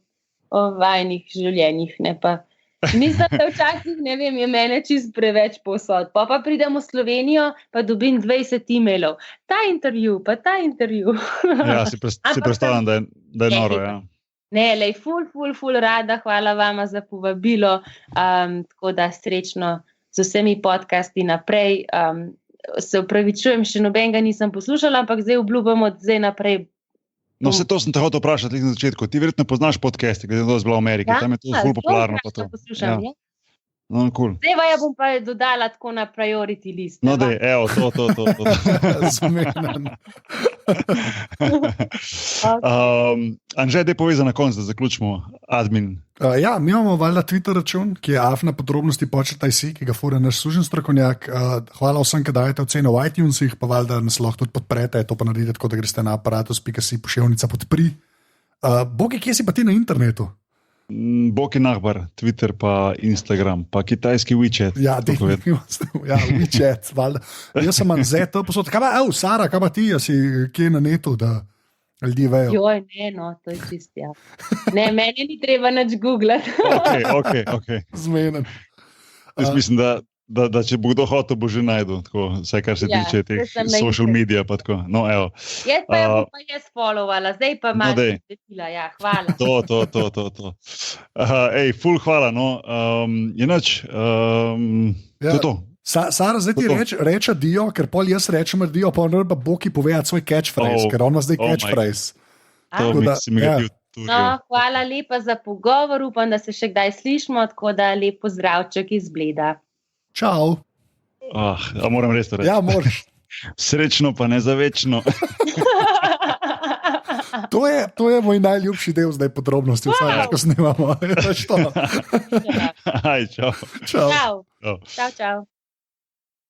vajnih življenjih, ne pa. Mislim, da včasih, ne vem, je mene čist preveč povsod. Pa pridem v Slovenijo, pa dobim 20 e-mailov. Ta intervju. Ja, si predstavljam, da je noro, ja. Ne, lej, ful rada, hvala vama za povabilo, tako da srečno z vsemi podcasti naprej. Se upravičujem, še nobenega nisem poslušala, ampak zdaj obljubam od zdaj naprej. No, vse to sem te hotel vprašati na začetku. Ti verjetno poznaš podcaste, glede na to, da si bila v Ameriki. Ja, tam je to ful popularno. Poslušam, ja. No, cool. Zdaj ja bom pa dodala tako na priority list. No, dej, evo, to. Zmenen. Anže, dej povej za na konc, da zaključimo admin. Ja, mi imamo valjda Twitter račun, ki je afna_podrobnosti_si, ki ga fura naš sužen strokovnjak. Hvala vsem, ki dajete oceno v iTunesih, pa valjda nas lahko tudi podprete, to pa naredite tako, da greste na aparatus.si pošiljnica podpri. Bogi, kje si pa ti na internetu? Boki Nahbar, Twitter pa Instagram, pa kitajski WeChat. Ja, WeChat, valjda. Jaz sem Anzeta, posod. Sara, kaj pa ti, si kje na netu, da ljudje vejo? Joj, ne, no, to je čist, ja. Ne, meni ni treba nič googlati. Ok. Zmenen. Jaz mislim, da če bo kdo hotel, bo že najdel, tako, vsaj kar se tiče teh social media, pa tako. No, evo. Jaz pa jo bom pa followovala, zdaj pa malo svetila, ja, hvala. To. Ful hvala, no, je nič, to. Sara, zdaj ti reče dio, ker pol jaz rečem dio, pa on pa Boki povedati svoj catchphrase, ker on ima zdaj catchphrase. Si mi ga bil tudi. No, hvala lepa za pogovor, upam, da se še kdaj slišimo, tako da lep pozdravček iz Bleda. Čau. A moram res to reči? Ja, moraš. Srečno pa ne za večno. To je moj najljubši del zdaj podrobnosti, vsaj ko snimamo. Aj, čau. Čau.